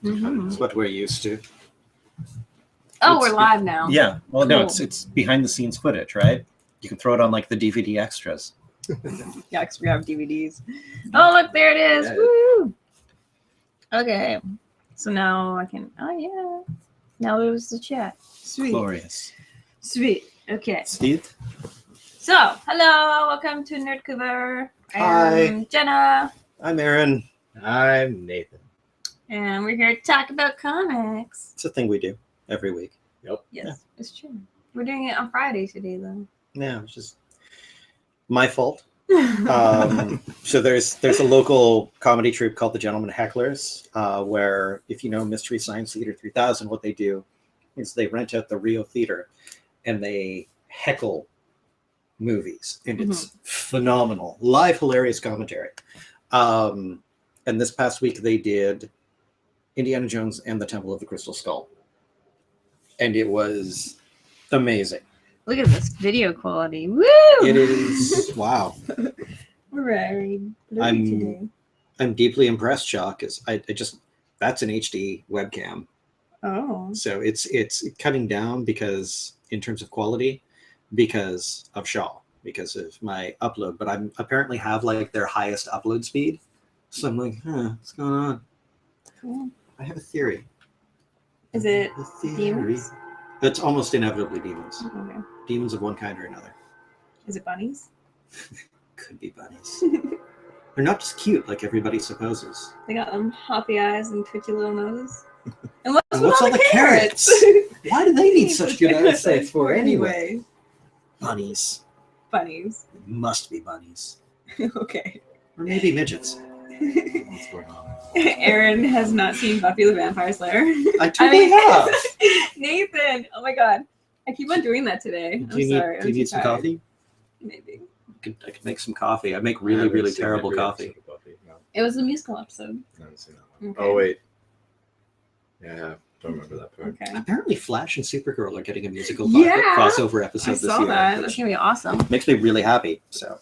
Mm-hmm. It's what we're used to. Oh, we're live now. Yeah. Well, no, Cool. it's behind the scenes footage, right? You can throw it on like the DVD extras. Yeah, because we have DVDs. Oh, look, there it is. Yeah. Woo! Okay. So now I can. Oh, yeah. Now it was the chat. Sweet. Glorious. Sweet. Okay. Steve? So, hello. Welcome to Nerdcouver. Hi. I'm Jenna. I'm Aaron. I'm Nathan. And we're here to talk about comics. It's a thing we do every week. Yes, Yeah. it's true. We're doing it on Friday today, though. Yeah, it's just my fault. So there's a local comedy troupe called the Gentlemen Hecklers, where if you know Mystery Science Theater 3000, what they do is they rent out the Rio Theater and they heckle movies, and it's phenomenal, live, hilarious commentary. And this past week they did Indiana Jones and the Temple of the Crystal Skull, and it was amazing. Look at this video quality. Woo! It is wow. We're very blurry today. I'm deeply impressed, Shaw, because I just that's an HD webcam. Oh. So it's cutting down because in terms of quality, because of Shaw, because of my upload. But I'm apparently have like their highest upload speed. So I'm like, what's going on? Cool. I have a theory. Is it A theory. demons? It's almost inevitably demons. Okay. Demons of one kind or another. Is it bunnies? Could be bunnies. They're not just cute like everybody supposes. They got them hoppy eyes and twitchy little noses. And what's, And with what's all all the the carrots? Why do they need such good eyesight for anyway? Bunnies. Bunnies. Must be bunnies. Okay. Or maybe midgets. What's going on? Aaron has not seen Buffy the Vampire Slayer. I totally have. Nathan, oh my god. I keep on doing that today. Do you need some coffee? Maybe. I could make some coffee. I make really terrible coffee. No, It was a musical episode. I haven't seen that one. Okay. Oh, wait. Yeah, don't remember that part. Okay. Apparently Flash and Supergirl are getting a musical Yeah! crossover episode I this saw year. that. That's Which gonna be awesome. makes me really happy. So,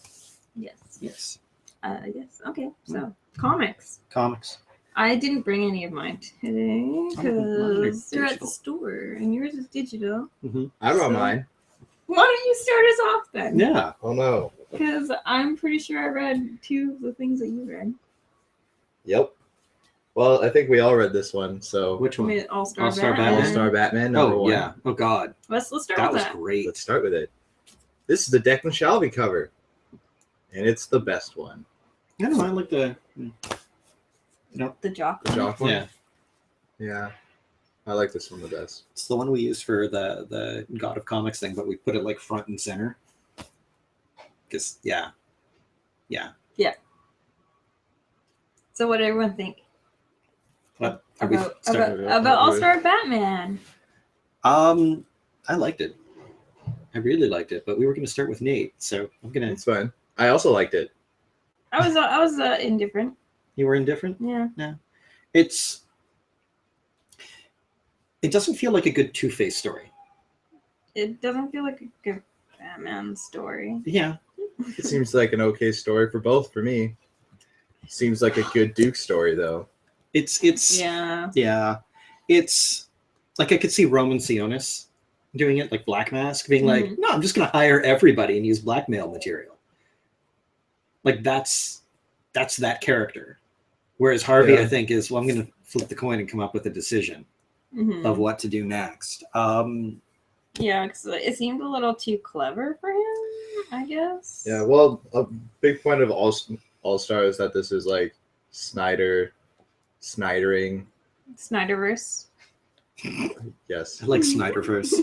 Yes. yes. Yes. Okay. So comics. Comics. I didn't bring any of mine today mine are because they're at the digital. store and yours is digital. I brought So- mine. Why don't you start us off then? Yeah. Oh, no. Because I'm pretty sure I read two of the things that you read. Yep. Well, I think we all read this one. So, Which I one? mean, All-Star All-Star Batman. Batman? All-Star Batman, number Oh, one. yeah. Oh, God. Let's start That with was that. great. Let's start with it. This is the Declan Shalvey cover, and it's the best one. I don't know. I like the... The Jock. The one. Jock one? Yeah. Yeah. I like this one the best. It's the one we use for the God of Comics thing, but we put it like front and center. Because, yeah. So what did everyone think What? Are we starting? about All-Star Batman? I liked it. I really liked it, but we were going to start with Nate, so I'm going to... It's fine. I also liked it. I was indifferent. You were indifferent? Yeah. It doesn't feel like a good Two-Face story. It doesn't feel like a good Batman story. Yeah. It seems like an okay story for both for me. Seems like a good Duke story, though. It's Yeah. It's like I could see Roman Sionis doing it, like Black Mask, being like, no, I'm just going to hire everybody and use blackmail material. Like that's that character. Whereas Harvey, Yeah. I think, is, well, I'm going to flip the coin and come up with a decision Mhm. of what to do next. Yeah, because it seemed a little too clever for him, I guess. Yeah, well, a big point of All-Star is that this is like Snydering. Snyderverse. Yes. I like Snyderverse.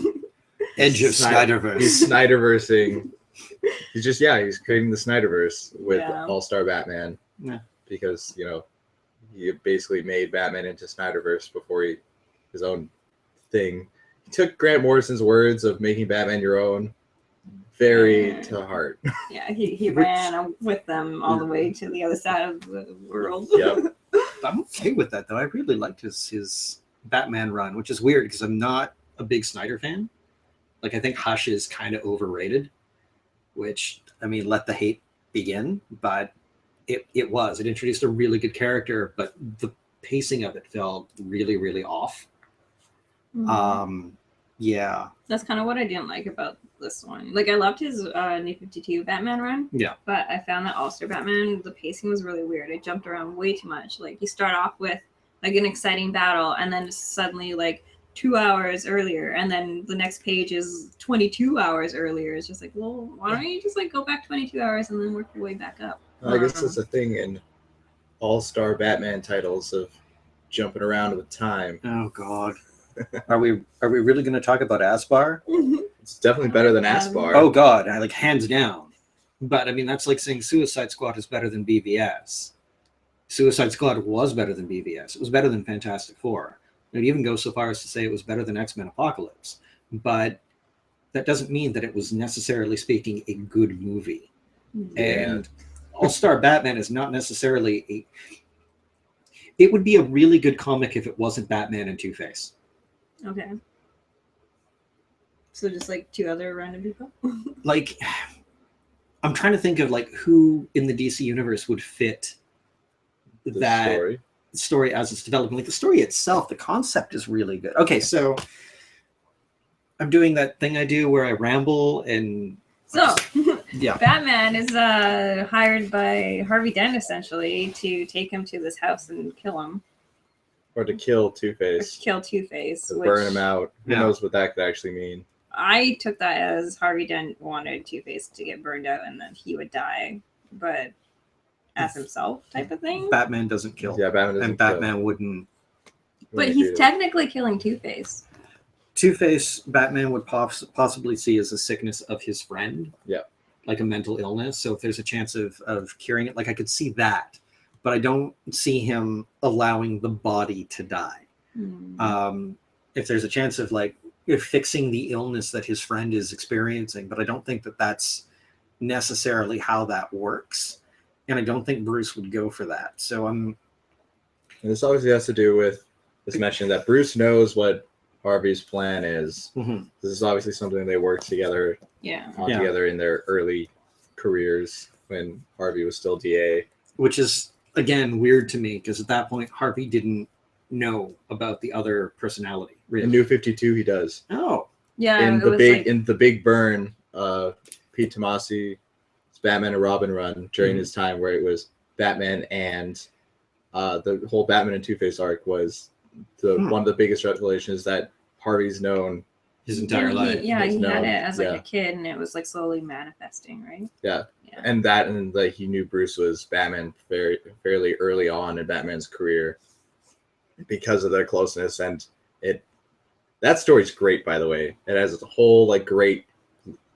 Edge of He's Snyderverse. Snyderversing. He's creating the Snyderverse with Yeah. All-Star Batman. Yeah. Because, he basically made Batman into Snyderverse before his own thing. He took Grant Morrison's words of making Batman your own very to heart. Yeah, he ran with them all the way to the other side of the world. Yep. I'm okay with that, though. I really liked his Batman run, which is weird because I'm not a big Snyder fan. Like, I think Hush is kind of overrated, which, I mean, let the hate begin, but it introduced a really good character, but pacing of it felt really, really off. Mhm. Yeah. That's kind of what I didn't like about this one. Like, I loved his New 52 Batman run. Yeah. But I found that All-Star Batman, the pacing was really weird. It jumped around way too much. Like, you start off with, like, an exciting battle, and then suddenly, like, 2 hours earlier, and then the next page is 22 hours earlier. It's just like, well, why don't you just, like, go back 22 hours and then work your way back up? I guess it's a thing in all-star Batman titles of jumping around with time. Oh God. Are we really going to talk about Asbar? It's definitely better than Asbar. Oh God, like hands down. But I mean, that's like saying Suicide Squad is better than BVS. Suicide Squad was better than BVS. It was better than Fantastic Four. I'd even go so far as to say it was better than X-Men Apocalypse. But that doesn't mean that it was necessarily speaking a good movie. Yeah. And All-Star Batman is not necessarily a... It would be a really good comic if it wasn't Batman and Two-Face. Okay. So just like two other random people? Like, I'm trying to think of like who in the DC universe would fit The that story as it's developing. Like the story itself, the concept is really good. Okay, so I'm doing that thing I do where I ramble and So, yeah. Batman is hired by Harvey Dent, essentially, to take him to this house and kill him. Or to kill Or to Two-Face. kill Two-Face. To burn him out. Who Yeah. knows what that could actually mean. I took that as Harvey Dent wanted Two-Face to get burned out and then he would die, but as himself type of thing. Batman doesn't kill. Yeah, Batman doesn't And Batman wouldn't. But he's technically killing Two-Face. Two-Face, Batman would possibly see as a sickness of his friend. Yeah. Like a mental illness. So if there's a chance of curing it, like I could see that. But I don't see him allowing the body to die. If there's a chance of like fixing the illness that his friend is experiencing, but I don't think that that's necessarily how that works. And I don't think Bruce would go for that. So And this obviously has to do with this mention that Bruce knows what Harvey's plan is. Mhm. This is obviously something they worked together Yeah. together in their early careers when Harvey was still DA. Which is, again, weird to me because at that point, Harvey didn't know about the other personality. Really. In New 52, he does. Oh. Yeah. In it the was big like, in the Big Burn, Pete Tomasi, Batman and Robin run during his time where it was Batman and the whole Batman and Two-Face arc was one of the biggest revelations that Harvey's known His entire life. He had known. it as like Yeah. a kid and it was like slowly manifesting, right? Yeah. Yeah. And like he knew Bruce was Batman fairly early on in Batman's career because of their closeness. And that story's great, by the way. It has a whole like great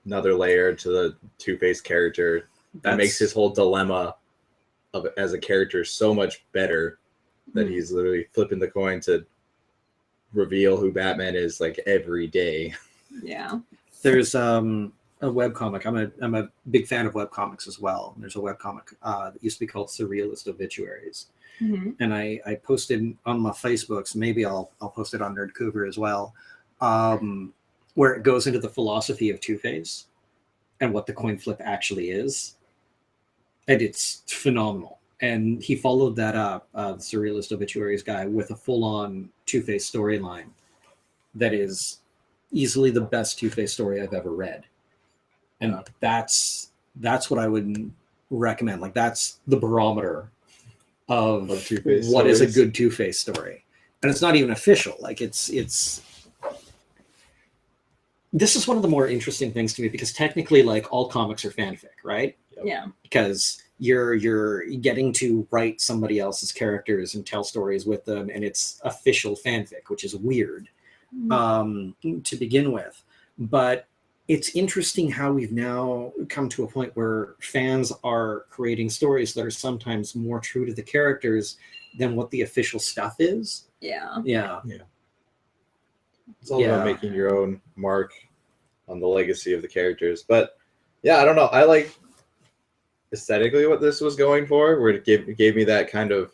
another layer to the Two-Face character that makes his whole dilemma of as a character so much better that he's literally flipping the coin to reveal who Batman is like every day. Yeah. There's a webcomic. I'm a big fan of webcomics as well. There's a webcomic that used to be called Surrealist Obituaries. And I posted on my Facebooks, maybe I'll post it on Nerdcouver as well, where it goes into the philosophy of Two-Face and what the coin flip actually is. And it's phenomenal. And he followed that up, the Surrealist Obituaries guy, with a full-on Two-Face storyline that is easily the best Two-Face story I've ever read. And that's what I would recommend. Like, that's the barometer of Two-Face what is a stories. good Two-Face story. And it's not even official. Like, it's this is one of the more interesting things to me because technically, like, all comics are fanfic, right? Yeah. Because you're getting to write somebody else's characters and tell stories with them, and it's official fanfic, which is weird to begin with. But it's interesting how we've now come to a point where fans are creating stories that are sometimes more true to the characters than what the official stuff is. Yeah. Yeah. It's all about making your own mark on the legacy of the characters. But yeah, I don't know. I like aesthetically what this was going for, where it gave me that kind of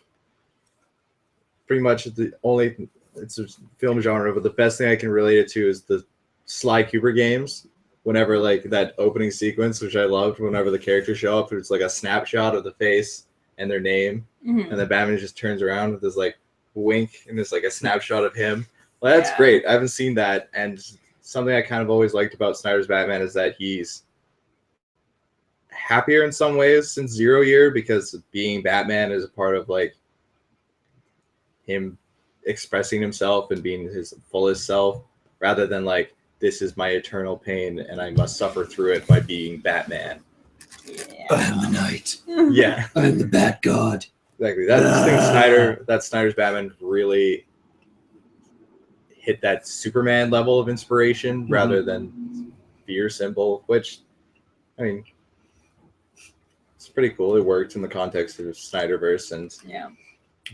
pretty much it's a film genre, but the best thing I can relate it to is the Sly Cooper games. Whenever like that opening sequence, which I loved, whenever the characters show up, it's like a snapshot of the face and their name, and then Batman just turns around with his like wink, and it's like a snapshot of him. Well, that's great. I haven't seen that, and something I kind of always liked about Snyder's Batman is that he's happier in some ways since 0 Year, because being Batman is a part of like him expressing himself and being his fullest self, rather than like, this is my eternal pain and I must suffer through it by being Batman. I am the knight. Yeah. I am the Bat God. Exactly. That's Snyder's Batman really hit that Superman level of inspiration rather than fear symbol, which, I mean, it's pretty cool. It worked in the context of Snyderverse, and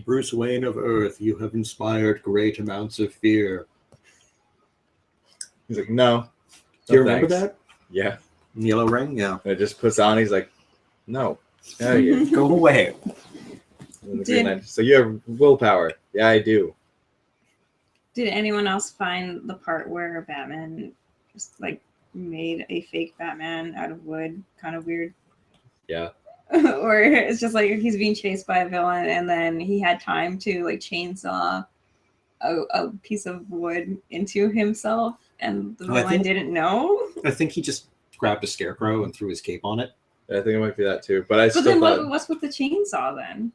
Bruce Wayne of Earth, you have inspired great amounts of fear. He's like, no. Do you remember that? Yeah. Yellow Ring? Yeah. And it just puts on, he's like, no. Out of here. Go away. And the Green Lantern, so you have willpower. Yeah, I do. Did anyone else find the part where Batman just like made a fake Batman out of wood kind of weird? Yeah. Or it's just like he's being chased by a villain and then he had time to like chainsaw a piece of wood into himself and the villain didn't know? I think he just grabbed a scarecrow and threw his cape on it. I think it might be that too. But what's with the chainsaw then?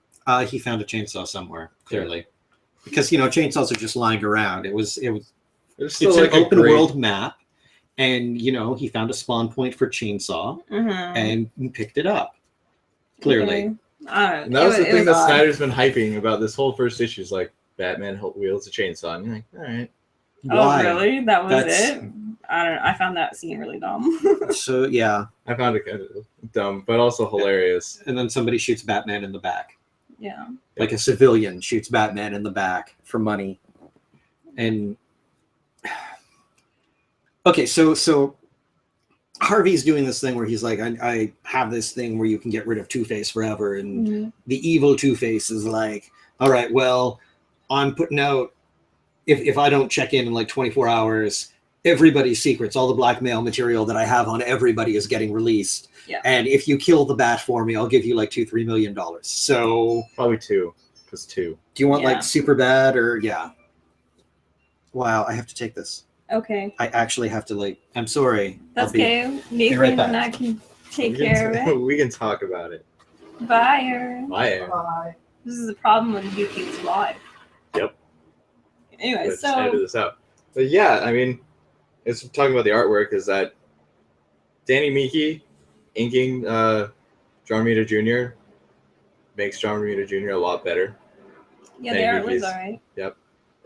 He found a chainsaw somewhere, clearly. Because, chainsaws are just lying around. It's an open world map. And, he found a spawn point for chainsaw and picked it up. Clearly. Okay. And that was the thing that Snyder's been hyping about this whole first issue, is like, Batman wields a chainsaw. And you're like, all right. Why? Oh, really? That was it? I don't know. I found that scene really dumb. So, yeah. I found it kind of dumb, but also hilarious. And then somebody shoots Batman in the back. Yeah. Like a civilian shoots Batman in the back for money. And okay, so Harvey's doing this thing where he's like, I have this thing where you can get rid of Two-Face forever. And the evil Two-Face is like, all right, well, I'm putting out, if I don't check in like 24 hours, everybody's secrets, all the blackmail material that I have on everybody is getting released. Yeah. And if you kill the Bat for me, I'll give you like $2-3 million. So probably 2, because 2. Do you want like super bad or Wow, I have to take this. Okay. I actually have to I'm sorry. That's okay. Nathan and I can take care of it. We can talk about it. Bye, Aaron. Bye, Aaron. Bye. This is the problem when YouTube's live. Yep. Anyway, let's edit this out. But yeah, I mean, it's talking about the artwork is that Danny Miki inking John Romita Jr. makes John Romita Jr. a lot better. Yeah, the art was alright. Yep.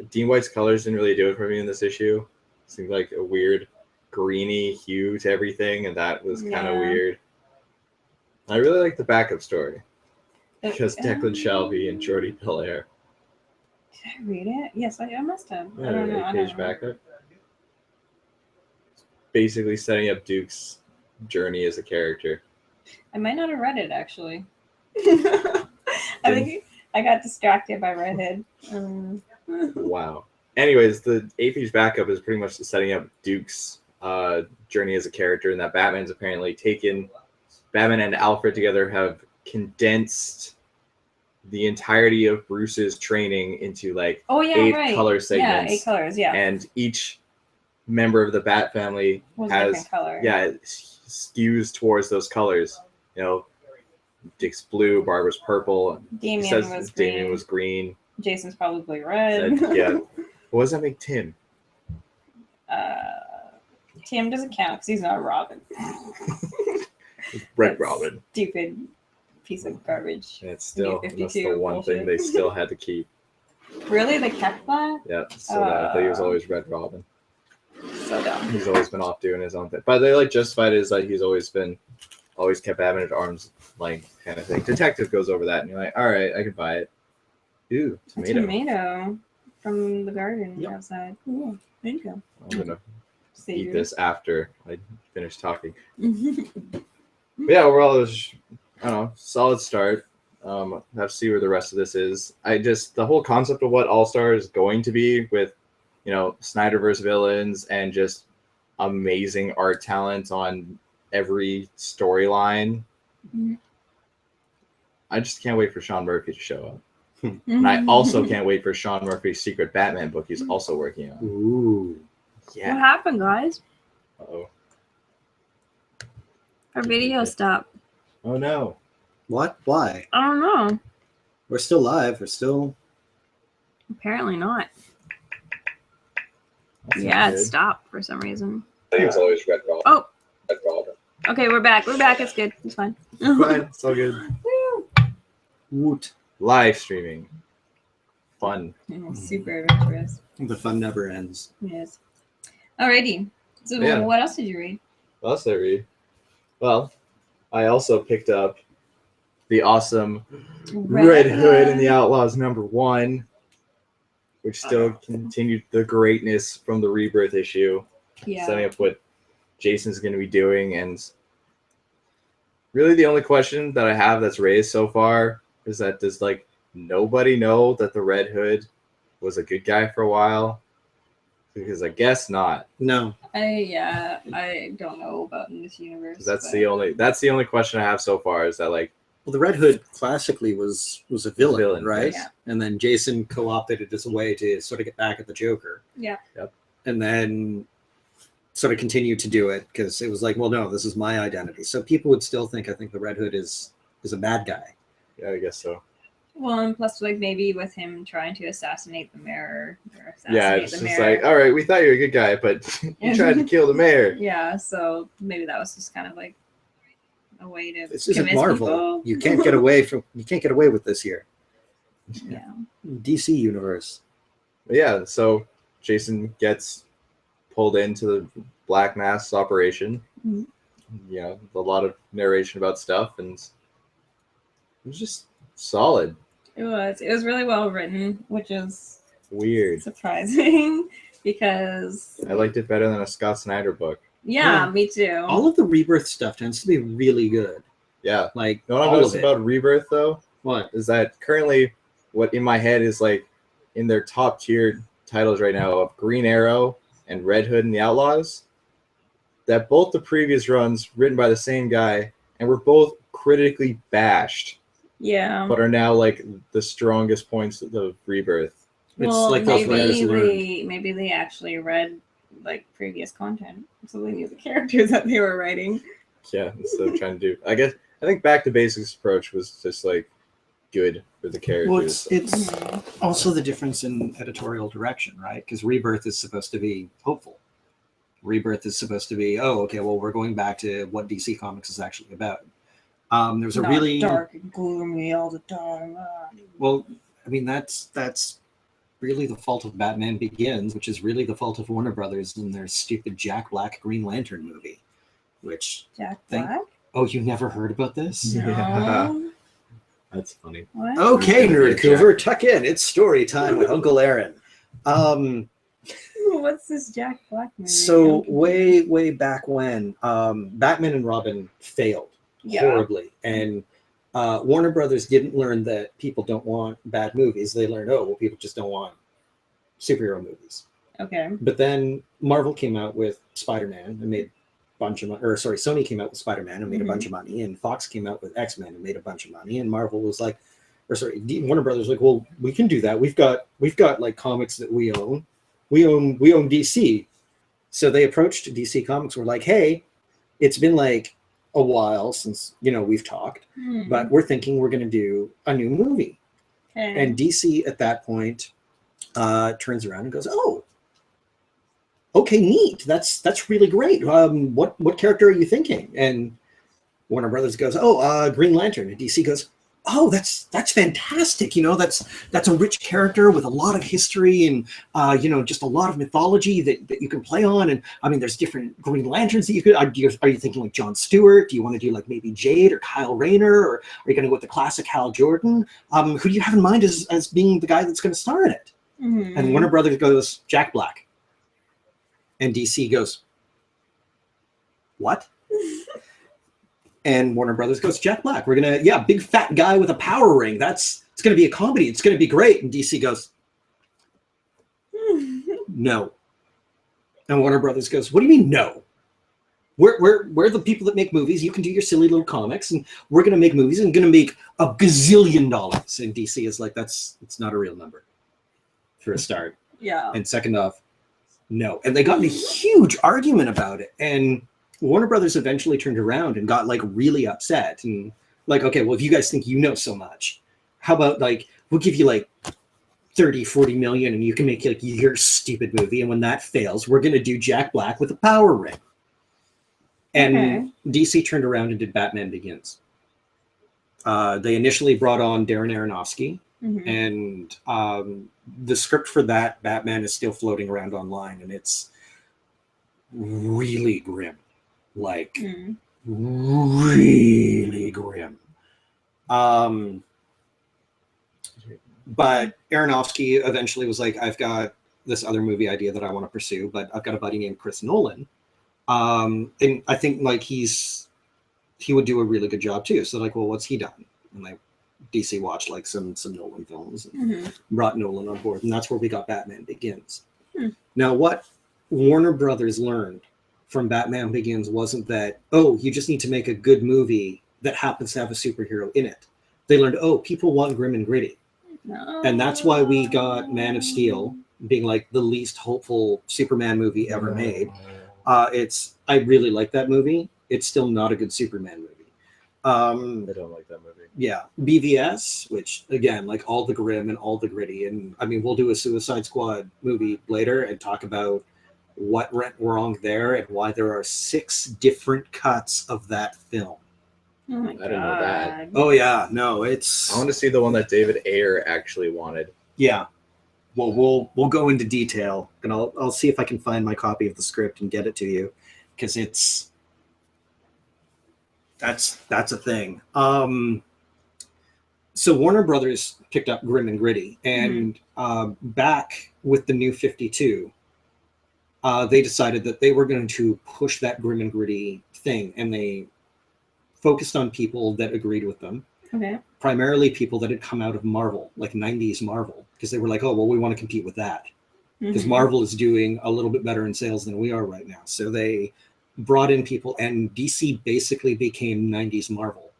Dean White's colors didn't really do it for me in this issue. It seemed like a weird greeny hue to everything, and that was kind of weird. I really like the backup story because Declan Shalvey and Jordi Belair. Did I read it? Yes, I must have. Yeah, I don't know. Page backup. Basically setting up Duke's journey as a character. I might not have read it actually. I think I got distracted by Redhead. Wow. Anyways, the 8-page backup is pretty much setting up Duke's journey as a character, and that Batman's apparently taken Batman and Alfred together have condensed the entirety of Bruce's training into 8 color segments. Yeah, 8 colors, yeah. And each member of the Bat family has color. Yeah, it skews towards those colors. Dick's blue, Barbara's purple. Damian was green. Jason's probably red. Yeah. What does that make Tim? Tim doesn't count because he's not Robin. Red Robin. Stupid piece of garbage. And that's the one thing they still had to keep. Really? They kept that? Yeah. So I thought he was always Red Robin. So dumb. He's always been off doing his own thing. But they justified it as he's always kept Batman at arm's length kind of thing. Detective goes over that and you're like, all right, I can buy it. Ooh, tomato. Tomato from the garden outside. Ooh, thank you. I'm gonna eat this after I finish talking. But yeah, overall it was, I don't know, solid start. Have to see where the rest of this is. The whole concept of what All-Star is going to be with, Snyderverse villains and just amazing art talent on every storyline. I just can't wait for Sean Murphy to show up. And I also can't wait for Sean Murphy's Secret Batman book he's also working on. Ooh. What Yeah. happened, guys? Uh-oh. Our video stopped. Oh no. What? Why? I don't know. We're still live. We're still. Apparently not. That's Yeah, not it good. stopped for some reason. I think it was always Red Goblin. Oh. Red Goblin. Okay, we're back. We're back. It's good. It's fine. Fine. It's all good. Woot. Live streaming. Fun. Super adventurous. The fun never ends. Yes. Alrighty. So Yeah. what else did you read? What else did I read? Well, I also picked up the awesome Red Hood and the Outlaws #1, which still continued the greatness from the Rebirth issue, Yeah. setting up what Jason's going to be doing. And really the only question that I have that's raised so far is that does like nobody know that the Red Hood was a good guy for a while? Because I guess not. No. I don't know about in this universe. 'Cause that's but- the only question I have so far is that like Well, the Red Hood classically was a villain, right? Yeah. And then Jason co-opted it as a way to sort of get back at the Joker. Yeah. Yep. And then sort of continued to do it because it was like, well, no, this is my identity. So people would still think, I think the Red Hood is a bad guy. yeah, I guess so. Well, and plus, like maybe with him trying to assassinate the mayor or assassinate Yeah, it's the just mayor. like, all right, we thought you were a good guy, but you tried to kill the mayor. Yeah, so maybe that was just kind of like a way to. This isn't convince Marvel. people. You can't get away with this here. Yeah. DC universe. But yeah, so Jason gets pulled into the Black Mass operation. Mhm. You know, a lot of narration about stuff, and it was just solid. It was really well written, which is Weird. surprising because I liked it better than a Scott Snyder book. yeah, Yeah. me too. All of the Rebirth stuff tends to be really good. Yeah. Like You know what I all noticed of it. about Rebirth though? What? Is that currently what in my head is like in their top tier titles right now of Green Arrow and Red Hood and the Outlaws, that both the previous runs written by the same guy and were both critically bashed, Yeah. but are now like the strongest points of the Rebirth. It's well, like those writers maybe they actually read like previous content, so they knew the characters that they were writing. Yeah, instead of trying to do, I think back to basics approach was just like good for the characters. Well, it's Mhm. also the difference in editorial direction, right? Because Rebirth is supposed to be hopeful. Rebirth is supposed to be, oh, okay, well, we're going back to what DC Comics is actually about. There's a Not really dark and gloomy all the time. well, I mean, that's really the fault of Batman Begins, which is really the fault of Warner Brothers and their stupid Jack Black Green Lantern movie. Which Jack Thank- Black? oh, you never heard about this? Yeah. No. That's funny. What? Okay, Yeah, Nerdcouver, tuck in. It's story time with Uncle Aaron. What's this Jack Black movie? So I'm way back when Batman and Robin failed Yeah. horribly, and Warner Brothers didn't learn that people don't want bad movies. They learned, oh, well, people just don't want superhero movies. Okay. But then Marvel came out with Spider-Man and made a bunch of money, or sorry, Sony came out with Spider-Man and made a bunch of money, and Fox came out with X-Men and made a bunch of money, and Marvel was like, or sorry, Warner Brothers was like, well, we can do that. We've got like comics that we own. We own DC. So they approached DC Comics. Were like, hey, it's been like a while since we've talked, but we're thinking we're going to do a new movie. Okay. And DC at that point turns around and goes, oh, okay, neat. That's really great. What character are you thinking? And Warner Brothers goes, oh, Green Lantern. And DC goes, oh, that's fantastic. That's a rich character with a lot of history and just a lot of mythology that you can play on. And I mean, there's different Green Lanterns that you could. Are you thinking like Jon Stewart? Do you want to do like maybe Jade or Kyle Rayner, or are you going to go with the classic Hal Jordan? Who do you have in mind as being the guy that's going to star in it? Mhm. And Warner Brothers goes, Jack Black. And DC goes, what? And Warner Brothers goes, Jack Black. We're going to, big fat guy with a power ring. It's going to be a comedy. It's going to be great. And DC goes, no. And Warner Brothers goes, what do you mean no? We're the people that make movies. You can do your silly little comics, and we're going to make movies and going to make a gazillion dollars. And DC is like, it's not a real number for a start. Yeah. And second off, no. And they got in a huge argument about it. And Warner Brothers eventually turned around and got like really upset. And like, okay, well, if you guys think you know so much, how about like, we'll give you like 30, 40 million and you can make like your stupid movie. And when that fails, we're going to do Jack Black with a power ring. And DC turned around and did Batman Begins. They initially brought on Darren Aronofsky, and the script for that Batman is still floating around online, and it's really grim, like really grim. But Aronofsky eventually was like, I've got this other movie idea that I want to pursue, but I've got a buddy named Chris Nolan. And I think like he would do a really good job too. So like, well, what's he done? And like DC watched like some Nolan films and brought Nolan on board, and that's where we got Batman Begins. Now, what Warner Brothers learned from Batman Begins wasn't that, oh, you just need to make a good movie that happens to have a superhero in it. They learned, oh, people want grim and gritty. And that's why we got Man of Steel being like the least hopeful Superman movie ever made. I really like that movie. It's still not a good Superman movie. I don't like that movie. Yeah, BVS, which again, like all the grim and all the gritty, and I mean, we'll do a Suicide Squad movie later and talk about what went wrong there and why there are 6 different cuts of that film. Oh my God. I didn't know that. Oh yeah, no, it's. I want to see the one that David Ayer actually wanted. Yeah. Well, we'll go into detail, and I'll see if I can find my copy of the script and get it to you, because that's a thing. So Warner Brothers picked up Grim and Gritty, and back with the New 52, they decided that they were going to push that Grim and Gritty thing, and they focused on people that agreed with them. Okay. Primarily people that had come out of Marvel, like 90s Marvel, because they were like, oh, well, we want to compete with that. Because Marvel is doing a little bit better in sales than we are right now. So they brought in people, and DC basically became 90s Marvel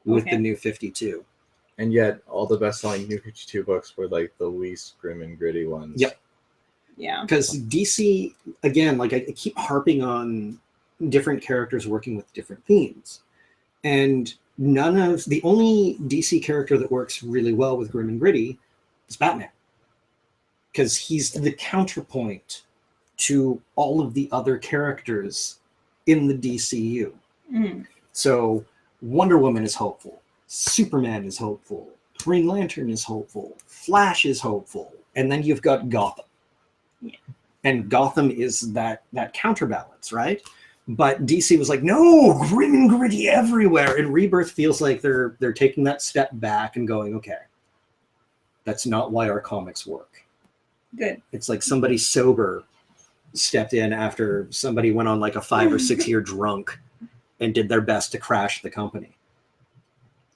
with the New 52. And yet, all the best-selling New 52 books were like the least grim and gritty ones. Yep. Yeah. Because DC, again, like I keep harping on different characters working with different themes. And the only DC character that works really well with grim and gritty is Batman. Because he's the counterpoint to all of the other characters in the DCU. So Wonder Woman is hopeful. Superman is hopeful. Green Lantern is hopeful. Flash is hopeful. And then you've got Gotham. Yeah. And Gotham is that counterbalance, right? But DC was like, no, grim and gritty everywhere. And Rebirth feels like they're taking that step back and going, okay, that's not why our comics work. Good. It's like somebody sober stepped in after somebody went on like a 5 or 6 year drunk and did their best to crash the company.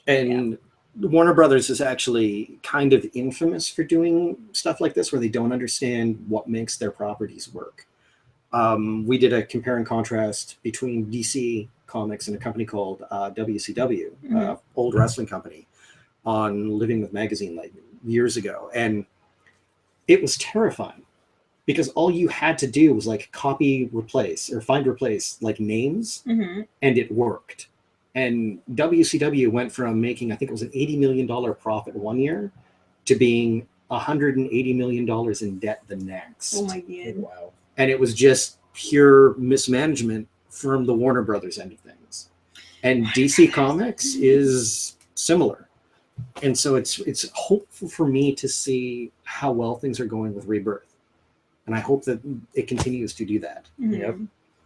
And Warner Brothers is actually kind of infamous for doing stuff like this, where they don't understand what makes their properties work. We did a compare and contrast between DC Comics and a company called WCW, old wrestling company, on Living with Magazine like years ago. And it was terrifying because all you had to do was like copy, replace, or find, replace like names, and it worked. And WCW went from making, I think it was an $80 million profit one year to being $180 million in debt the next. Oh my God. Wow. And it was just pure mismanagement from the Warner Brothers end of things. And DC Comics is similar. And so it's hopeful for me to see how well things are going with Rebirth. And I hope that it continues to do that. Yep.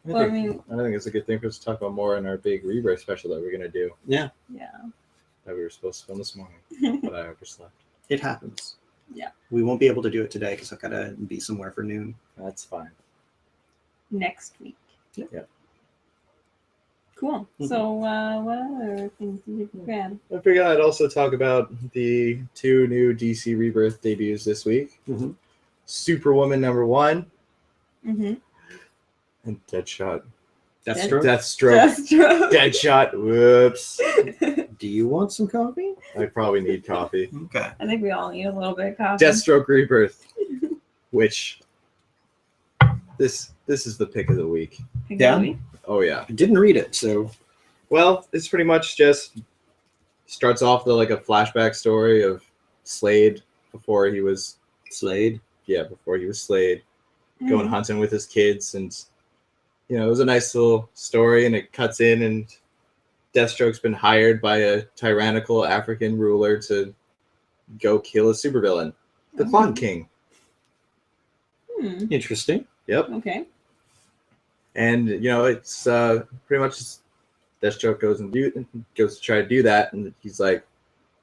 Well, I think it's a good thing for us to talk about more in our big Rebirth special that we're going to do. Yeah. Yeah. That we were supposed to film this morning, but I overslept. It happens. Yeah. We won't be able to do it today because I've got to be somewhere for noon. That's fine. Next week. Yep. Cool. So, what other things did you grab? I figured I'd also talk about the 2 new DC Rebirth debuts this week. Superwoman #1 and Deadshot Deathstroke. Deathstroke. Deadshot. Whoops. Do you want some coffee? I probably need coffee. Okay. I think we all need a little bit of coffee. Deathstroke Rebirth, which this is the pick of the week. Yeah. Oh yeah. I didn't read it, so Well, it's pretty much just starts off with like a flashback story of Slade before he was Slade. Yeah, before he was Slade, going hunting with his kids, and it was a nice little story. And it cuts in, and Deathstroke's been hired by a tyrannical African ruler to go kill a supervillain, the Clone King. Interesting. Yep. Okay. And it's pretty much just Deathstroke goes to try to do that, and he's like,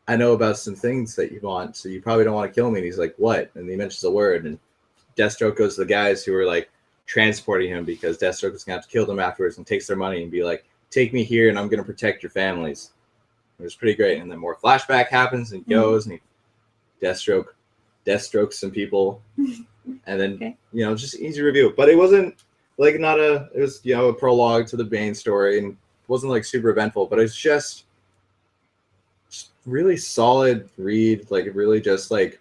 I know about some things that you want, so you probably don't want to kill me. And he's like, what? And he mentions a word, and Deathstroke goes to the guys who are like transporting him, because Deathstroke is gonna have to kill them afterwards, and takes their money and be like, take me here and I'm gonna protect your families. It was pretty great. And then more flashback happens, and he goes and he Deathstrokes some people, and then just easy review. But it wasn't like it was a prologue to the main story, and it wasn't like super eventful, but it's just really solid read. Like it really just like,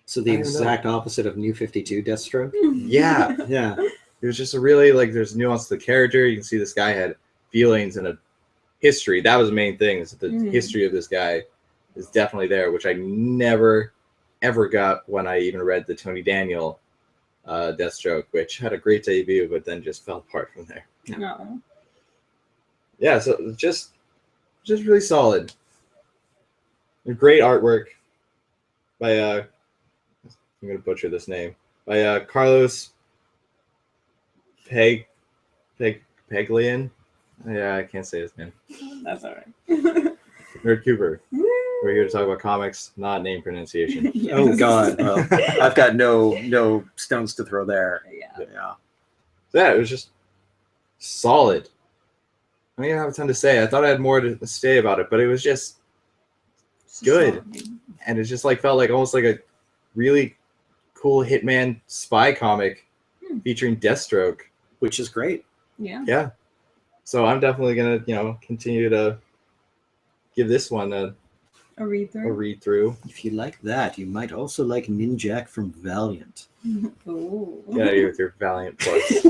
so the exact opposite of New 52 Deathstroke. Yeah. It was just a really like, there's nuance to the character. You can see this guy had feelings and a history. That was the main thing, is that the history of this guy is definitely there, which I never ever got when I even read the Tony Daniel Deathstroke, which had a great debut, but then just fell apart from there. No. Yeah, so just really solid. Great artwork by I'm gonna butcher this name, by Carlos Peglian. Yeah, I can't say his name. That's all right. Nerdcouver. We're here to talk about comics, not name pronunciation. Yes. Oh God, well, I've got no stones to throw there. Yeah. Yeah, it was just solid. I don't even have a ton to say. I thought I had more to say about it, but it was just good. And it just like felt like almost like a really cool Hitman spy comic featuring Deathstroke, which is great. Yeah. Yeah. So I'm definitely gonna, continue to give this one a read through. If you like that, you might also like Ninjak from Valiant. Oh. Get out of here with your Valiant Plus.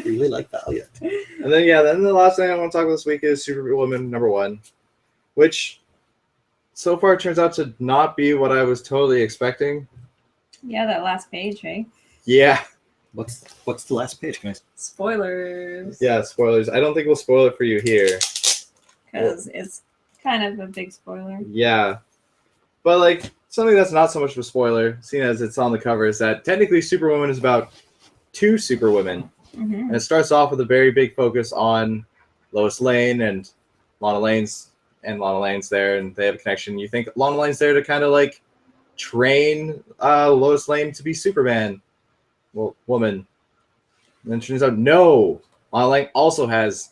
Really like Valiant. And then the last thing I want to talk about this week is Superwoman #1, which so far turns out to not be what I was totally expecting. Yeah, that last page, right? Yeah. What's the last page, guys? Spoilers. Yeah, spoilers. I don't think we'll spoil it for you here, because it's kind of a big spoiler. Yeah. But like something that's not so much of a spoiler, seeing as it's on the cover, is that technically Superwoman is about two superwomen. And it starts off with a very big focus on Lois Lane and Lana Lane's there, and they have a connection. You think Lana Lane's there to kind of like train Lois Lane to be Superman, woman. And then it turns out no, Lana Lane also has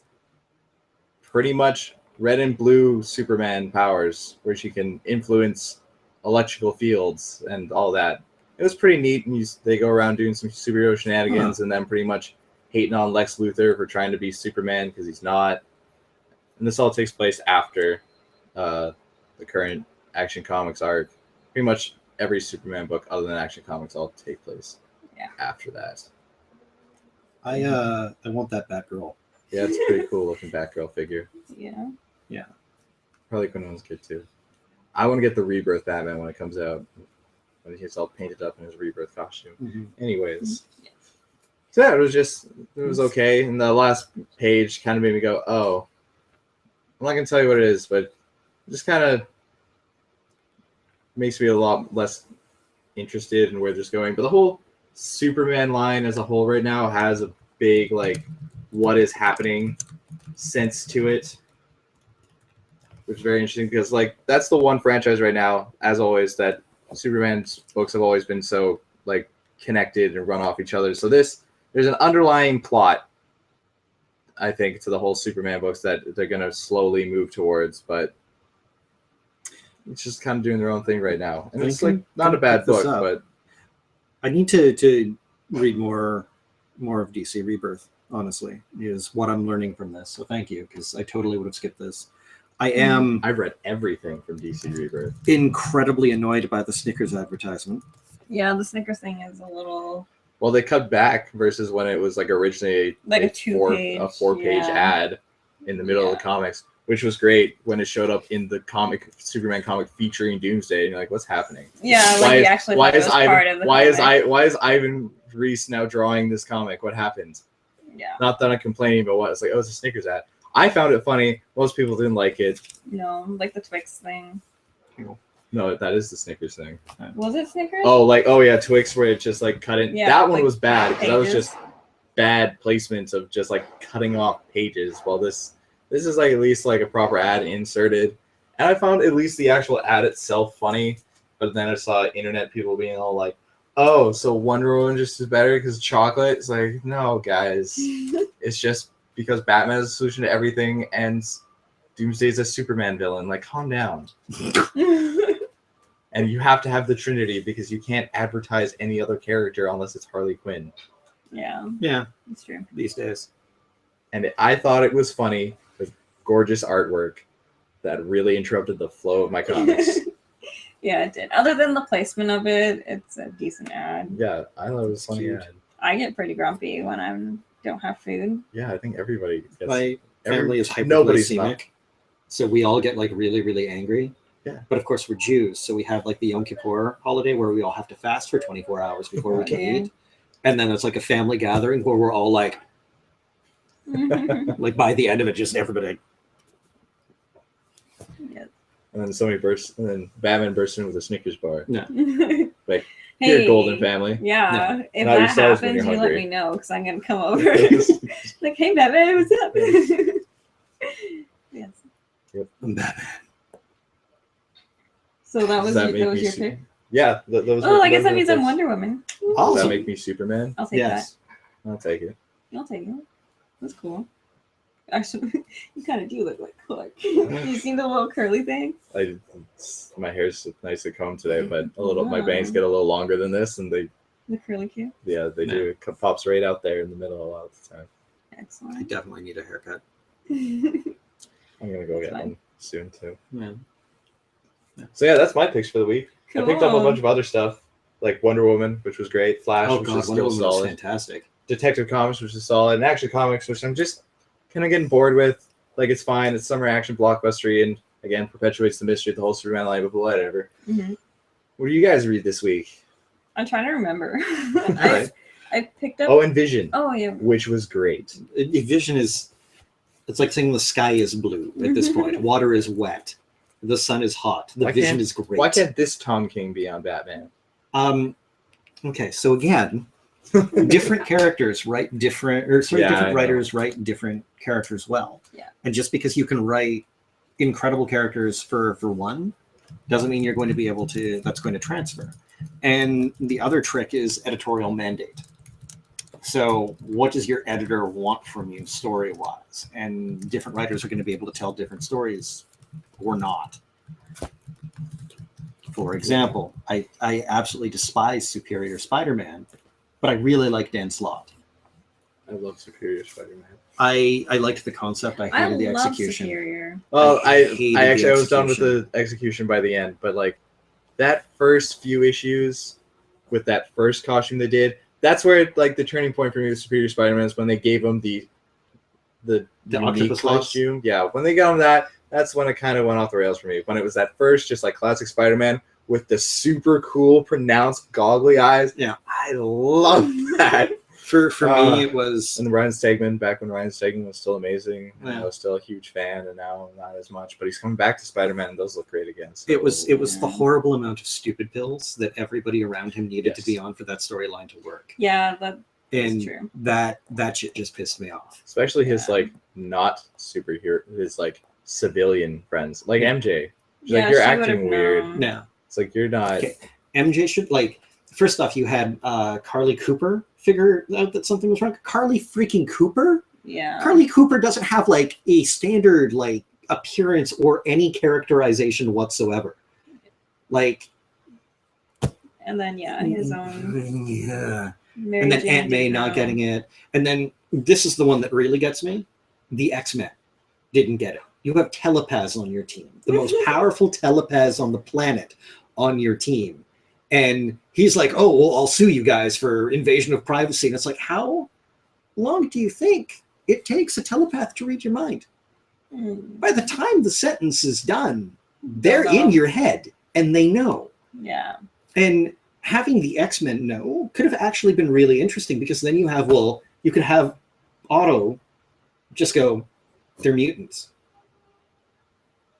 pretty much red and blue Superman powers, where she can influence electrical fields and all that. It was pretty neat, and they go around doing some superhero shenanigans, and then pretty much hating on Lex Luthor for trying to be Superman because he's not. And this all takes place after the current Action Comics arc. Pretty much every Superman book other than Action Comics all take place after that. I want that Batgirl. Yeah, it's a pretty cool looking Batgirl figure. Yeah. Probably Quinoa's good too. I want to get the Rebirth Batman when it comes out, when he's all painted up in his Rebirth costume. Anyways. So yeah, it was okay. And the last page kind of made me go, oh, I'm not going to tell you what it is, but it just kind of makes me a lot less interested in where this is going. But the whole Superman line as a whole right now has a big, like, what is happening sense to it, which is very interesting because, like, that's the one franchise right now, as always, that Superman's books have always been so, like, connected and run off each other. So there's an underlying plot, I think, to the whole Superman books that they're going to slowly move towards, but it's just kind of doing their own thing right now. And it's like not a bad book, but I need to read more of DC Rebirth. honestly, is what I'm learning from this. So thank you, because I totally would have skipped this. I am I've read everything from DC Rebirth. incredibly annoyed by the Snickers advertisement. Yeah, the Snickers thing is a little Well, they cut back versus when it was like originally like a four-page ad in the middle of the comics, which was great when it showed up in the Superman comic featuring Doomsday, and you're like, what's happening? Yeah, like you actually thought it was part of the comic. Why is Ivan Reese now drawing this comic? What happened? Yeah. Not that I'm complaining, but what? It's like, oh, it's a Snickers ad. I found it funny. Most people didn't like it. No, like the Twix thing. No, that is the Snickers thing. Was it Snickers? Oh yeah, Twix where it just like cut it. Yeah, that one like was bad because that was pages. just bad placements of just like cutting off pages. While this is like at least like a proper ad inserted, and I found at least the actual ad itself funny. But then I saw internet people being all like, "Oh, so Wonder Woman just is better because chocolate." It's like, no, guys, it's just because Batman is a solution to everything, and Doomsday's a Superman villain. Like, calm down. And you have to have the Trinity because you can't advertise any other character unless it's Harley Quinn. Yeah, that's true. These days. And I thought it was funny with gorgeous artwork that really interrupted the flow of my comics. Yeah, it did. Other than the placement of it, it's a decent ad. Yeah, I thought it was funny. Cute. Ad. I get pretty grumpy when I don't have food. Yeah, I think everybody gets. My family is nobody's hyperglycemic, so we all get like really, really angry. Yeah. But of course, we're Jews, so we have like the Yom Kippur holiday where we all have to fast for 24 hours before we can eat. And then it's like a family gathering where we're all like by the end of it, just everybody. Yes. And then somebody bursts, and then Batman bursts in with a Snickers bar. No. Like, Hey, here, Golden Family. Yeah, if Now you that saw us when happens, you're you let hungry. me know because I'm gonna come over. Like, hey, Batman, what's up? Yes. Batman. So that was Does that your, make me your su- pick. Yeah, those. Oh, I guess those that were means the I'm picks. Wonder Woman. Does Awesome. that make me Superman? I'll take Yes. I'll take it. that. I'll take it. That's cool. Actually, you kind of do look like Clark. You seen the little curly thing? My hair's nicely combed today, but my bangs get a little longer than this, and they The curly Q. do. It pops right out there in the middle a lot of the time. I Excellent. definitely need a haircut. I'm gonna go get Fine. one soon too. Yeah. So yeah, that's my picks for the week. I picked up a Cool. bunch of other stuff, like Wonder Woman, which was great. Flash, Oh which god, is Wonder still Woman was solid. fantastic. Detective Comics, which is solid, and Action Comics, which I'm just kind of getting bored with. Like, it's fine. It's summer action blockbustery, and again, perpetuates the mystery of the whole Superman line, but whatever. Mhm. What do you guys read this week? I'm trying to remember. Alright. I picked up. Oh, and Vision, Oh yeah. which was great. Vision is, it's like saying the sky is blue at this point. Water is wet. The sun is hot. The Why vision can't- is great. Why can't this Tom King be on Batman? Okay, so again, different characters write different, or sorry, Yeah, I different know. writers write different characters well. Yeah. And just because you can write incredible characters for one, doesn't mean you're going to be able to. That's going to transfer. And the other trick is editorial mandate. So, what does your editor want from you story-wise? And different writers are going to be able to tell different stories, or not. For example, I absolutely despise Superior Spider-Man, but I really like Dan Slott. I love Superior Spider-Man. I liked the concept. I I hated the love execution. Superior. Well, I hated the I was done with execution. the execution by the end, but like that first few issues with that first costume they did, that's where like the turning point for me with Superior Spider-Man is when they gave him the unique octopus legs? costume. Yeah, when they got him that, that's when it kind of went off the rails for me. When it was that first, just like classic Spider-Man with the super cool, pronounced, goggly eyes. Yeah. I love that. For me, it was And Ryan Stegman, back when Ryan Stegman was still amazing, and Yeah. I was still a huge fan, and now not as much. But he's coming back to Spider-Man, and those look great again. So. it was the horrible amount of stupid pills that everybody around him needed to Yes. be on for that storyline to work. Yeah, that's And true. that shit just pissed me off. Especially his Yeah. like not superhero, his like civilian friends, like Yeah. MJ. She's Yeah, like, you're she acting would've weird. known. Yeah. It's like you're not. Okay. MJ should like. First off, you had Carly Cooper figure out that something was wrong. Carly freaking Cooper. Yeah. Carly Cooper doesn't have like a standard like appearance or any characterization whatsoever. Like, And then his own. yeah. Mary and then Jane Aunt May didn't not know. getting it. And then this is the one that really gets me. The X-Men didn't get it. You have telepaths on your team, the most powerful telepaths on the planet on your team. And he's like, oh, well, I'll sue you guys for invasion of privacy. And it's like, how long do you think it takes a telepath to read your mind? By the time the sentence is done, they're in your head and they know. Yeah. And having the X-Men know could have actually been really interesting, because then you have, well, you could have Otto just go, they're mutants,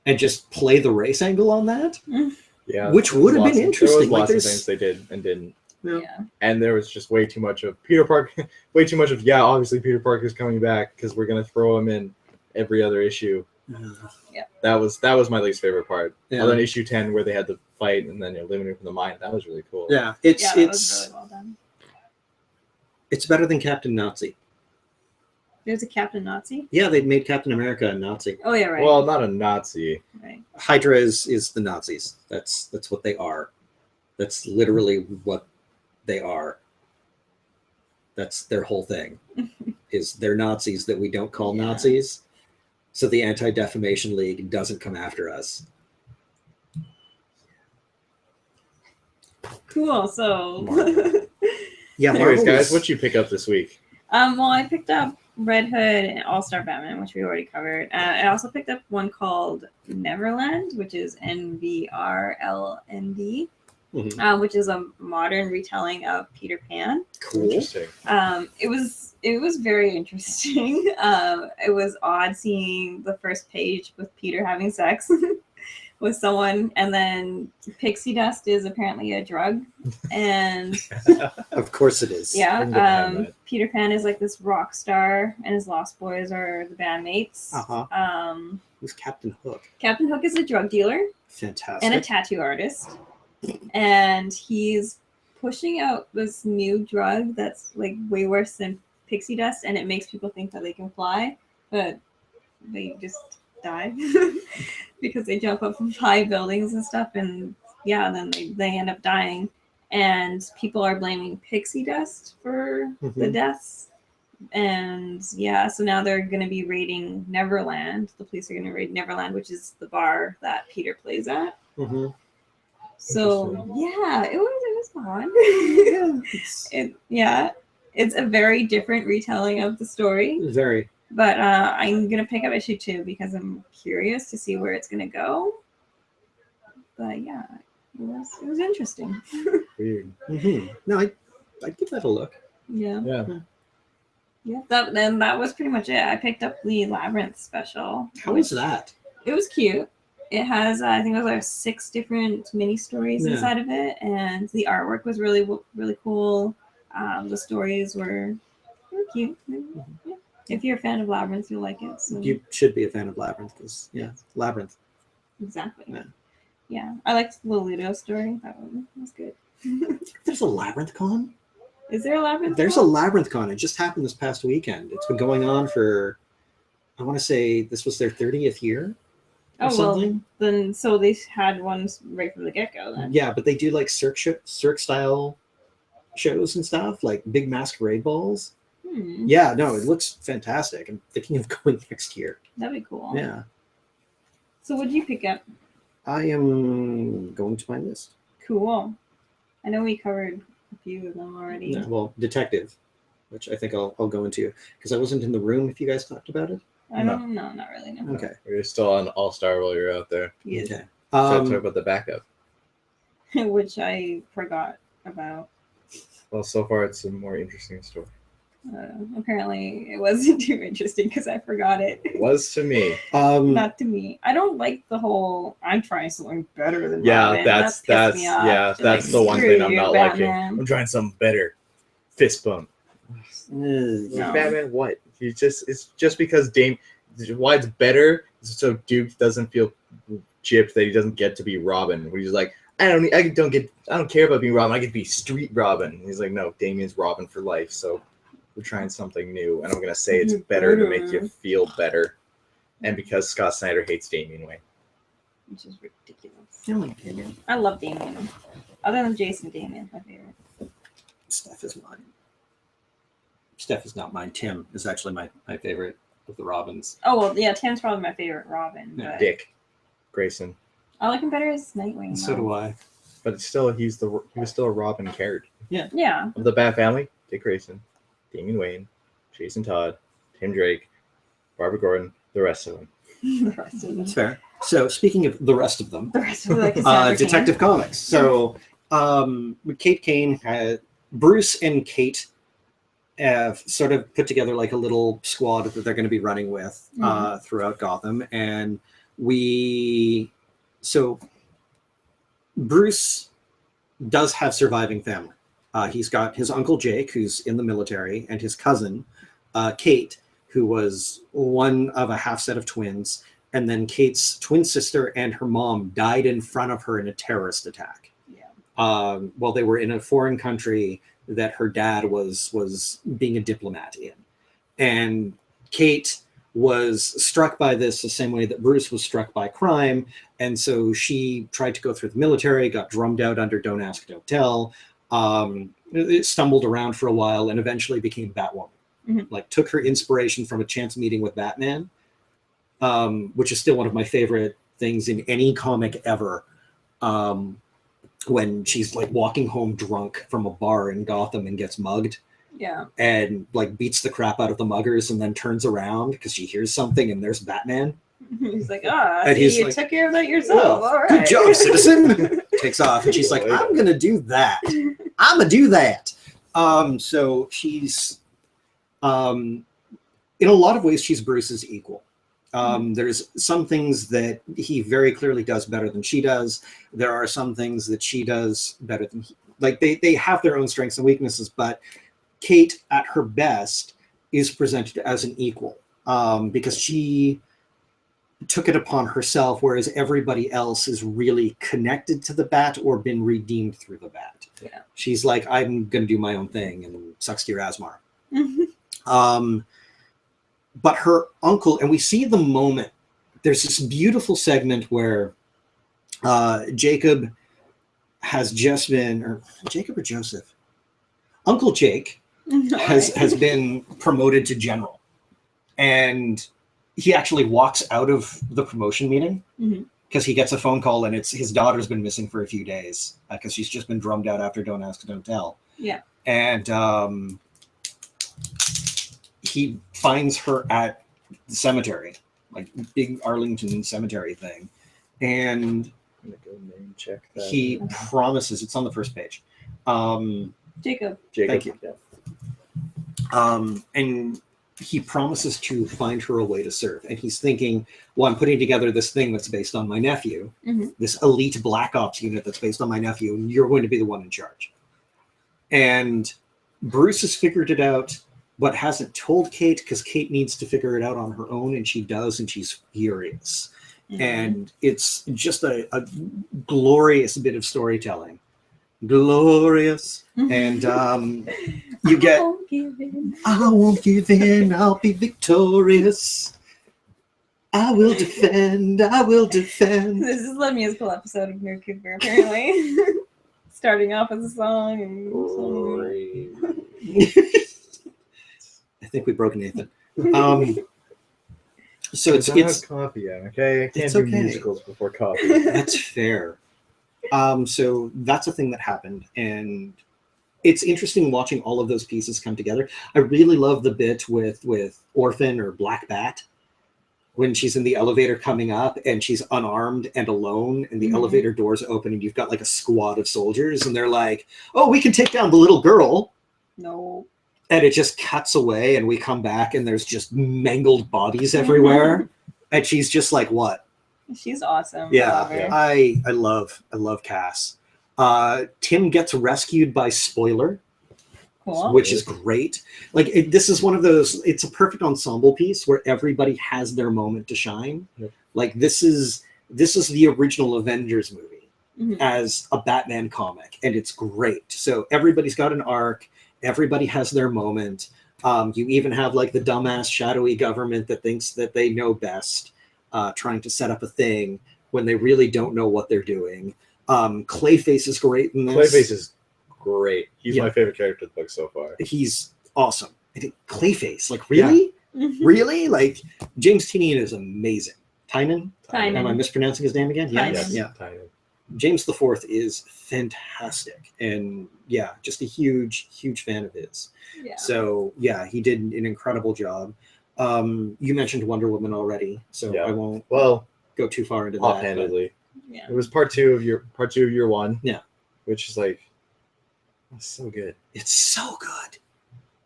and just play the race angle on that, Yeah, which would have been There interesting. was Like, lots of there's, things they did and didn't. Yeah. And there was just way too much of Peter Parker, way too much of, yeah, obviously Peter Parker's coming back because we're going to throw him in every other issue. That was my least favorite part. Yeah. Other than issue 10 where they had the fight and then eliminating from the mind, that was really cool. yeah, That was really well done. it's better than Captain Nazi. There's a Captain Nazi. Yeah, they'd made Captain America a Nazi. Oh yeah, right. Well, not a Nazi. Right. Hydra is the Nazis. That's what they are. That's literally what they are. That's their whole thing. Is they're Nazis that we don't call Nazis, so the Anti-Defamation League doesn't come after us. Cool. So. Yeah. Anyways, Marvel guys, is- what'd you pick up this week? Well, I picked up Red Hood and All-Star Batman, which we already covered. I also picked up one called Neverland, which is NVRLND, which is a modern retelling of Peter Pan. Cool. Interesting. It was very interesting. It was odd seeing the first page with Peter having sex with someone, and then pixie dust is apparently a drug, and Of course it is. yeah, Peter Pan is like this rock star, and his Lost Boys are the bandmates. Who's Captain Hook? Captain Hook is a drug dealer Fantastic. and a tattoo artist, and he's pushing out this new drug that's like way worse than pixie dust, and it makes people think that they can fly, but they just die because they jump up from high buildings and stuff, and yeah, then they end up dying, and people are blaming pixie dust for the deaths. And yeah, so now they're going to be raiding Neverland. The police are going to raid Neverland, which is the bar that Peter plays at. So yeah, it was fun. It's a very different retelling of the story. Very. But I'm gonna pick up issue 2 because I'm curious to see where it's gonna go. But yeah, it was interesting. Weird. No, I'd give that a look. Yeah. Yeah. That was pretty much it. I picked up the Labyrinth special. How is that? It was cute. It has I think it was like 6 different mini stories inside of it, and the artwork was really cool. The stories were cute. Yeah. If you're a fan of Labyrinth, you'll like it. So. You should be a fan of Labyrinth, because Labyrinth. Exactly. Yeah. Yeah. I liked the Ludo story. That one was good. There's a Labyrinth Con? Is there a Labyrinth There's Con? a Labyrinth Con. It just happened this past weekend. It's been going on for, I want to say this was their 30th year or something. Well, then so they had ones right from the get-go then. Yeah, but they do like Cirque style shows and stuff, like big masquerade balls. Yeah, no, it looks fantastic. I'm thinking of going next year. That'd be cool. Yeah. So what did you pick up? I am going to my list. Cool. I know we covered a few of them already. Yeah, well, Detective, which I think I'll go into, because I wasn't in the room if you guys talked about it. I don't know, not really. No. Okay. You're still on All-Star while you're out there. Yes. Okay. So talk about the backup. Which I forgot about. Well, so far it's a more interesting story. Apparently it wasn't too interesting because I forgot it. It was to me. Not to me. I don't like the whole I'm trying something better than Robin. That's pissed me off. yeah, Just that's like, the one screw thing I'm you, not Batman. liking. I'm trying something better. Fist bump. No. Batman, what? It's just because why it's better is so Duke doesn't feel gypped that he doesn't get to be Robin. Where he's like, I don't care about being Robin. I get to be Street Robin. He's like, no, Damien's Robin for life. So we're trying something new, and I'm gonna say it's better to make you feel better, and because Scott Snyder hates Damian Wayne, Which is ridiculous. I love Damien. Other than Jason, Damien's my favorite. Stuff is mine. Steph is not mine. Tim is actually my favorite of the Robins. Oh well, yeah. Tim's probably my favorite Robin. Yeah. But Dick Grayson. I like him better as Nightwing. So do I. But it's still he was still a Robin character. Yeah. Of the Bat Family, Dick Grayson, Damian Wayne, Jason Todd, Tim Drake, Barbara Gordon, the rest of them. The rest of them. That's fair. So speaking of the rest of them, The rest of them, like Cassandra Detective Comics. So Kate Kane had Bruce and Kate have sort of put together like a little squad that they're going to be running with throughout Gotham, and so Bruce does have surviving family. He's got his uncle Jake, who's in the military, and his cousin Kate, who was one of a half set of twins. And then Kate's twin sister and her mom died in front of her in a terrorist attack. Yeah. While they were in a foreign country that her dad was being a diplomat in. And Kate was struck by this the same way that Bruce was struck by crime. And so she tried to go through the military, got drummed out under Don't Ask, Don't Tell, stumbled around for a while, and eventually became Batwoman. Like took her inspiration from a chance meeting with Batman, which is still one of my favorite things in any comic ever. When she's like walking home drunk from a bar in Gotham and gets mugged. Yeah. And like beats the crap out of the muggers and then turns around because she hears something and there's Batman. He's like, And see, he's you like, took care of that yourself. All right. Good job, citizen. Takes off and she's like, I'm gonna do that. I'm gonna do that. So she's in a lot of ways she's Bruce's equal. There's some things that he very clearly does better than she does. There are some things that she does better than he. Like they have their own strengths and weaknesses, but Kate at her best is presented as an equal because she took it upon herself, whereas everybody else is really connected to the Bat or been redeemed through the Bat. Yeah. She's like, I'm going to do my own thing and sucks to your Asmar. But her uncle, and we see the moment, there's this beautiful segment where Jacob has just been, or Jacob or Joseph? Uncle Jake has been promoted to general. And he actually walks out of the promotion meeting because he gets a phone call and it's his daughter's been missing for a few days because she's just been drummed out after Don't Ask, Don't Tell. Yeah. And he finds her at the cemetery, like big Arlington cemetery thing. And I'm gonna go name check that. he promises, it's on the first page. Jacob. Thank you. Yeah. And he promises to find her a way to serve. And he's thinking, well, I'm putting together this thing that's based on my nephew, this elite Black Ops unit that's based on my nephew, and you're going to be the one in charge. And Bruce has figured it out, but hasn't told Kate because Kate needs to figure it out on her own, and she does, and she's furious. And it's just a glorious bit of storytelling. Glorious. And you get, I won't give in, I'll be victorious. I will defend, I will defend. This is the musical episode of Nerdcouver, apparently. Starting off with a song and I think we broke Nathan. So it's coffee yet, okay? I can't it's do okay. musicals before coffee. That's fair. So that's a thing that happened, and it's interesting watching all of those pieces come together. I really love the bit with Orphan or Black Bat when she's in the elevator coming up and she's unarmed and alone, and the elevator doors open and you've got like a squad of soldiers and they're like, oh, we can take down the little girl. No. And it just cuts away and we come back and there's just mangled bodies everywhere. And she's just like, what? She's awesome. Yeah, I love Cass. Tim gets rescued by Spoiler, Cool. which is great. Like this is one of those, it's a perfect ensemble piece where everybody has their moment to shine. Yep. Like this is the original Avengers movie as a Batman comic, and it's great. So everybody's got an arc, everybody has their moment. You even have like the dumbass shadowy government that thinks that they know best, trying to set up a thing when they really don't know what they're doing. Clayface is great in this. Clayface is great. He's my favorite character in the book so far. He's awesome. Clayface. Like, really? Really? Like, James Tynion is amazing. Tynan? Tynan. Am I mispronouncing his name again? Tynan. Yes, Yeah. Tynan. James IV is fantastic. And yeah, just a huge, huge fan of his. Yeah. So yeah, he did an incredible job. You mentioned Wonder Woman already, so Yeah. I won't Well, go too far into that. offhandedly. Yeah. It was part two of year one. Yeah. Which is like, that's so good. It's so good.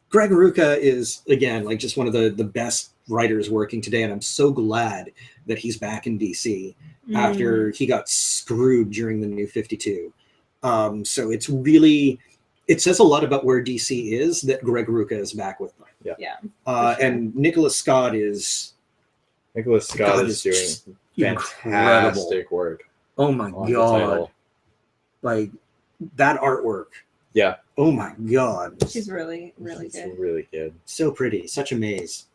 Greg Rucka is, again, like just one of the best writers working today, and I'm so glad that he's back in DC after he got screwed during the New 52. So it's really, it says a lot about where DC is that Greg Rucka is back with them. Yeah. Yeah. Sure. And Nicholas Scott is doing fantastic work. Oh my on the God. title. Like that artwork. Yeah. Oh my God. She's really, really It's good. really good. So pretty. Such a maze.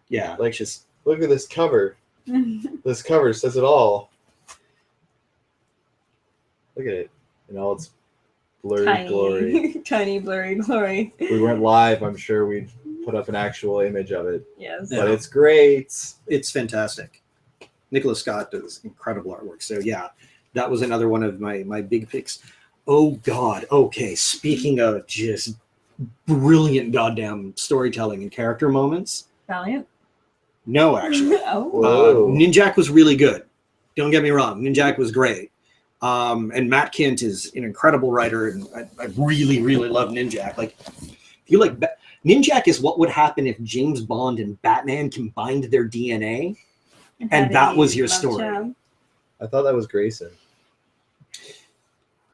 Yeah. Like, just look at this cover. This cover says it all. Look at it in all its blurry glory. Tiny blurry glory. If we weren't live, I'm sure we'd put up an actual image of it. Yes. Yeah. But it's great. It's fantastic. Nicholas Scott does incredible artwork. So yeah, that was another one of my big picks. Oh God. Okay. Speaking of just brilliant goddamn storytelling and character moments. Valiant. No, actually. Oh. Whoa. Ninjak was really good. Don't get me wrong. Ninjak was great. And Matt Kint is an incredible writer, and I really, really love Ninjak. Like, if you like, Ninjak is what would happen if James Bond and Batman combined their DNA, and that was your story. I thought that was Grayson.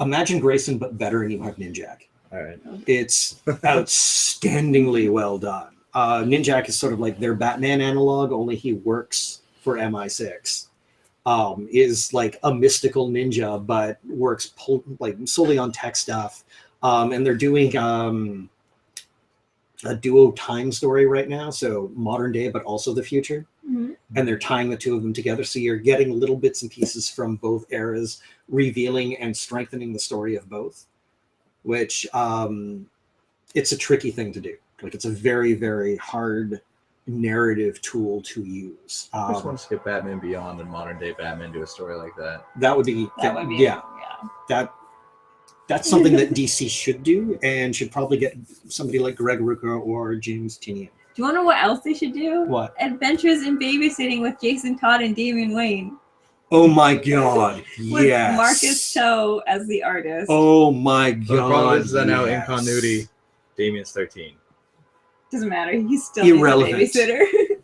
Imagine Grayson, but better, and you have Ninjak. All right. It's outstandingly well done. Ninjak is sort of like their Batman analog, only he works for MI6. Is like a mystical ninja, but works like solely on tech stuff. And they're doing a duo time story right now, so modern day, but also the future. Mm-hmm. And they're tying the two of them together, so you're getting little bits and pieces from both eras, revealing and strengthening the story of both. Which it's a tricky thing to do. Like, it's a very, very hard narrative tool to use. I just want to skip Batman Beyond and modern day Batman do a story like that. That would be yeah. That's something that DC should do, and should probably get somebody like Greg Rucka or James Tynion. Do you want to know what else they should do? What? Adventures in Babysitting with Jason Todd and Damian Wayne. Oh my God! With Yes. Marcus Cho as the artist. Oh my God! The problem is that now in yes. continuity, Damien's 13. Doesn't matter. He's still Irrelevant. needs a babysitter.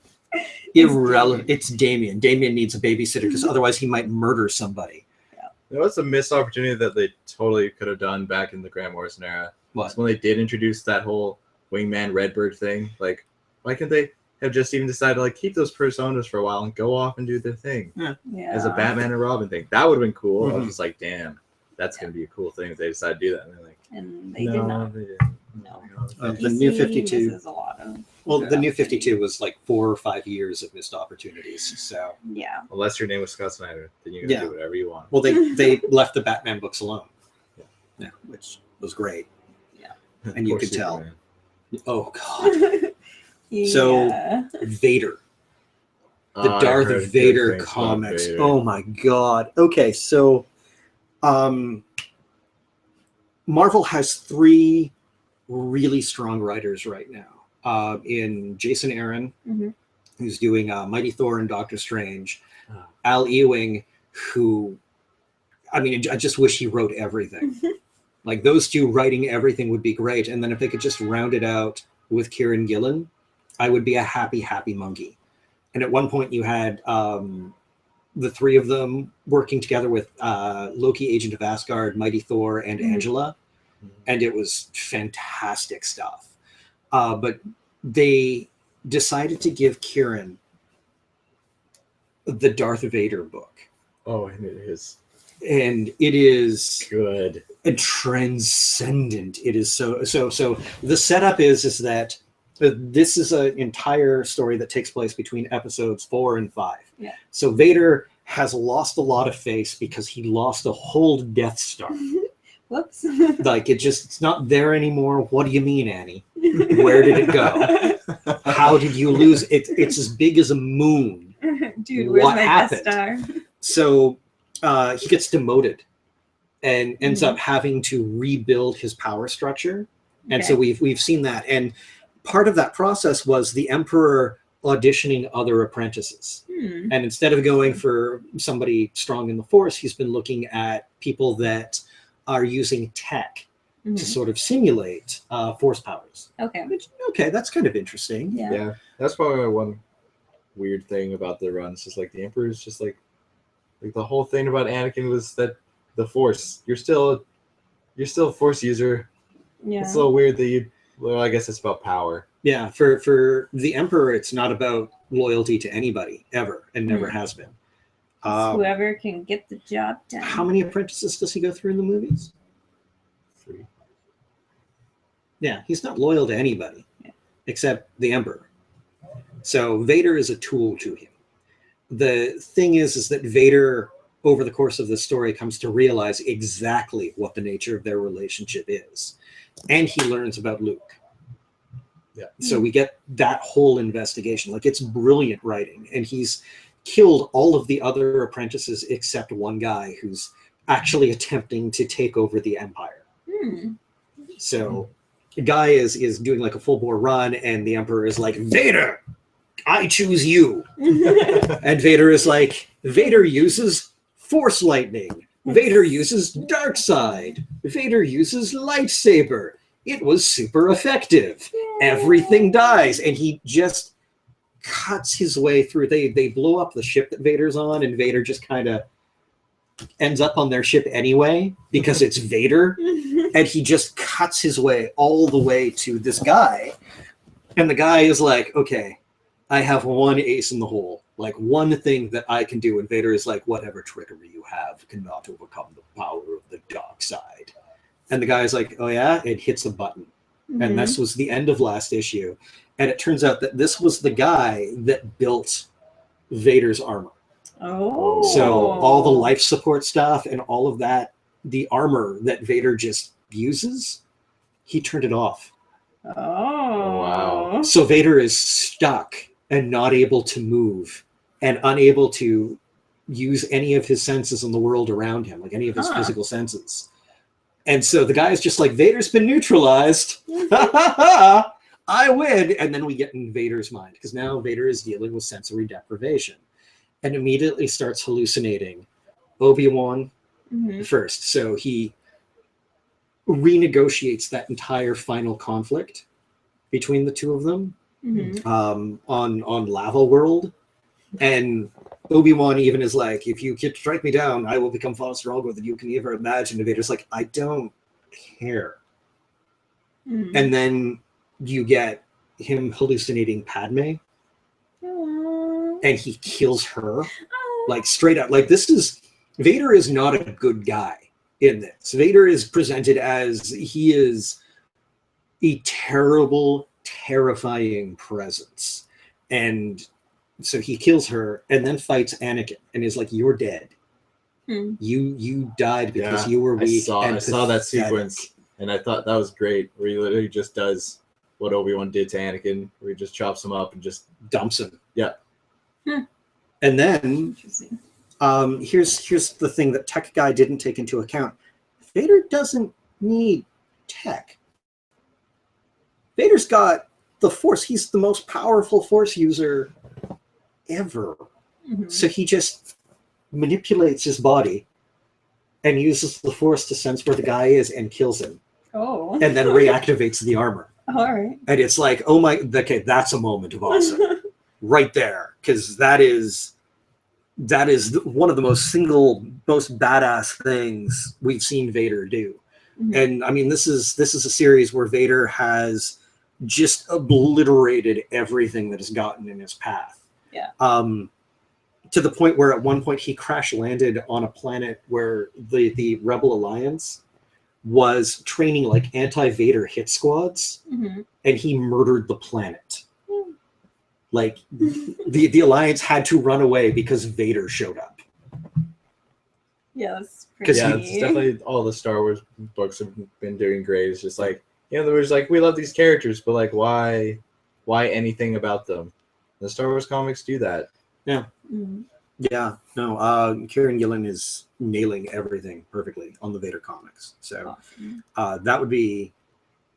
Irrelevant. It's Damien. Damien needs a babysitter because otherwise he might murder somebody. You know what's a missed opportunity that they totally could have done back in the Grant Morrison era? What? Was when they did introduce that whole Wingman Redbird thing. Like, why can't they have just even decided to like keep those personas for a while and go off and do their thing Yeah. as a Batman and Robin thing? That would have been cool. I Mhm. was just like, damn, that's gonna be a cool thing if they decide to do that. And they're like, And they no, did not. they didn't. No. The New DC 52. misses a lot of Well, good the New opportunities. 52 was like 4 or 5 years of missed opportunities. So, Yeah. Unless your name was Scott Snyder, then you can Yeah. do whatever you want. well, they left the Batman books alone. Yeah. Which was great. Of and you course could tell. Superman. Oh God, So- Yeah. Vader. The I Darth heard good Vader things about comics. Vader. Oh my God. Okay, so Marvel has 3 really strong writers right now. In Jason Aaron, Mhm. who's doing Mighty Thor and Doctor Strange. Oh. Al Ewing, who, I mean, I just wish he wrote everything. Like, those two writing everything would be great. And then if they could just round it out with Kieran Gillen, I would be a happy, happy monkey. And at one point you had the 3 of them working together with Loki, Agent of Asgard, Mighty Thor, and Mhm. Angela. And it was fantastic stuff. But they decided to give Kieran the Darth Vader book. Oh, and it is And it is good. transcendent. It is so the setup is that this is an entire story that takes place between episodes 4 and 5. Yeah. So Vader has lost a lot of face because he lost a whole Death Star. Whoops. Like, it's not there anymore. What do you mean, Annie? Where did it go? How did you lose it? It's as big as a moon. Dude, where's What my happened? Death Star? So he gets demoted and ends up having to rebuild his power structure. And so we've seen that. And part of that process was the Emperor auditioning other apprentices. And instead of going for somebody strong in the Force, he's been looking at people that are using tech to sort of simulate Force powers. Okay, that's kind of interesting. Yeah, that's probably one weird thing about the runs. Just like the Emperor's just like the whole thing about Anakin was that the Force, you're still a Force user. Yeah. It's a little weird that I guess it's about power. Yeah, for the Emperor, it's not about loyalty to anybody ever, and never has been. Whoever can get the job done. How many apprentices does he go through in the movies? 3. Yeah, he's not loyal to anybody except the Emperor. So Vader is a tool to him. The thing is that Vader, over the course of the story, comes to realize exactly what the nature of their relationship is. And he learns about Luke. Yeah. So we get that whole investigation. Like, it's brilliant writing. And he's killed all of the other apprentices except one guy who's actually attempting to take over the Empire. So the guy is doing like a full-bore run, and the Emperor is like, Vader, I choose you. And Vader is like, Vader uses Force lightning. Vader uses dark side. Vader uses lightsaber. It was super effective. Everything dies. And he just cuts his way through. They blow up the ship that Vader's on, and Vader just kind of ends up on their ship anyway because it's Vader. And he just cuts his way all the way to this guy. And the guy is like, okay, I have one ace in the hole. Like, one thing that I can do. And Vader is like, whatever trickery you have cannot overcome the power of the dark side. And the guy's like, oh yeah? It hits a button. And this was the end of last issue. And it turns out that this was the guy that built Vader's armor. Oh. So all the life support stuff and all of that, the armor that Vader just uses, he turned it off. Oh. Wow. So Vader is stuck and not able to move and unable to use any of his senses in the world around him, like any of his physical senses. And so the guy is just like, Vader's been neutralized. I win. And then we get in Vader's mind, because now Vader is dealing with sensory deprivation and immediately starts hallucinating Obi-Wan first. So he renegotiates that entire final conflict between the two of them on Lava World. And Obi-Wan even is like, if you strike me down, I will become far stronger than you can ever imagine. And Vader's like, I don't care. And then you get him hallucinating Padme. And he kills her. Like, straight up. Like, Vader is not a good guy in this. Vader is presented as he is a terrible, terrifying presence. And so he kills her and then fights Anakin and is like, you're dead. You died because you were weak. I saw that sequence and I thought that was great, where he literally just does what Obi-Wan did to Anakin, where he just chops him up and just dumps him. Yeah. And then here's the thing that Tech Guy didn't take into account. Vader doesn't need tech. Vader's got the Force. He's the most powerful Force user ever. So he just manipulates his body and uses the Force to sense where the guy is and kills him. And then reactivates the armor. All right. And it's like, oh my, okay, that's a moment of awesome. Right there. Because that is one of the most badass things we've seen Vader do. And I mean, this is a series where Vader has just obliterated everything that has gotten in his path. To the point where at one point he crash landed on a planet where the Rebel Alliance was training like anti-Vader hit squads, and he murdered the planet. Like, the Alliance had to run away because Vader showed up. Yeah, that's pretty it's definitely all the Star Wars books have been doing great. It's just like, You know, there was like, we love these characters, but like, why anything about them? The Star Wars comics do that. Mhm. Yeah, no, Kieran Gillen is nailing everything perfectly on the Vader comics. So Awesome. that would be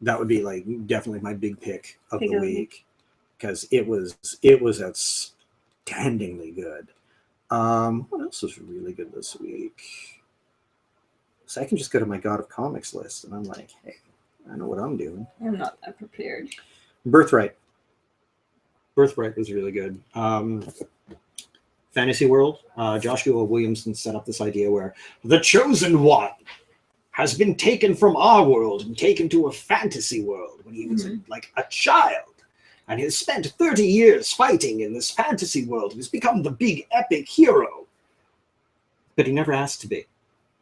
like definitely my big pick of Pick the of the week because it was outstandingly good. What else was really good this week? So I can just go to my God of Comics list and I'm like, hey, I know what I'm doing. I'm not that prepared. Birthright was really good. Fantasy World, Joshua Williamson set up this idea where the chosen one has been taken from our world and taken to a fantasy world when he was like a child, and has spent 30 years fighting in this fantasy world and has become the big epic hero. But he never asked to be,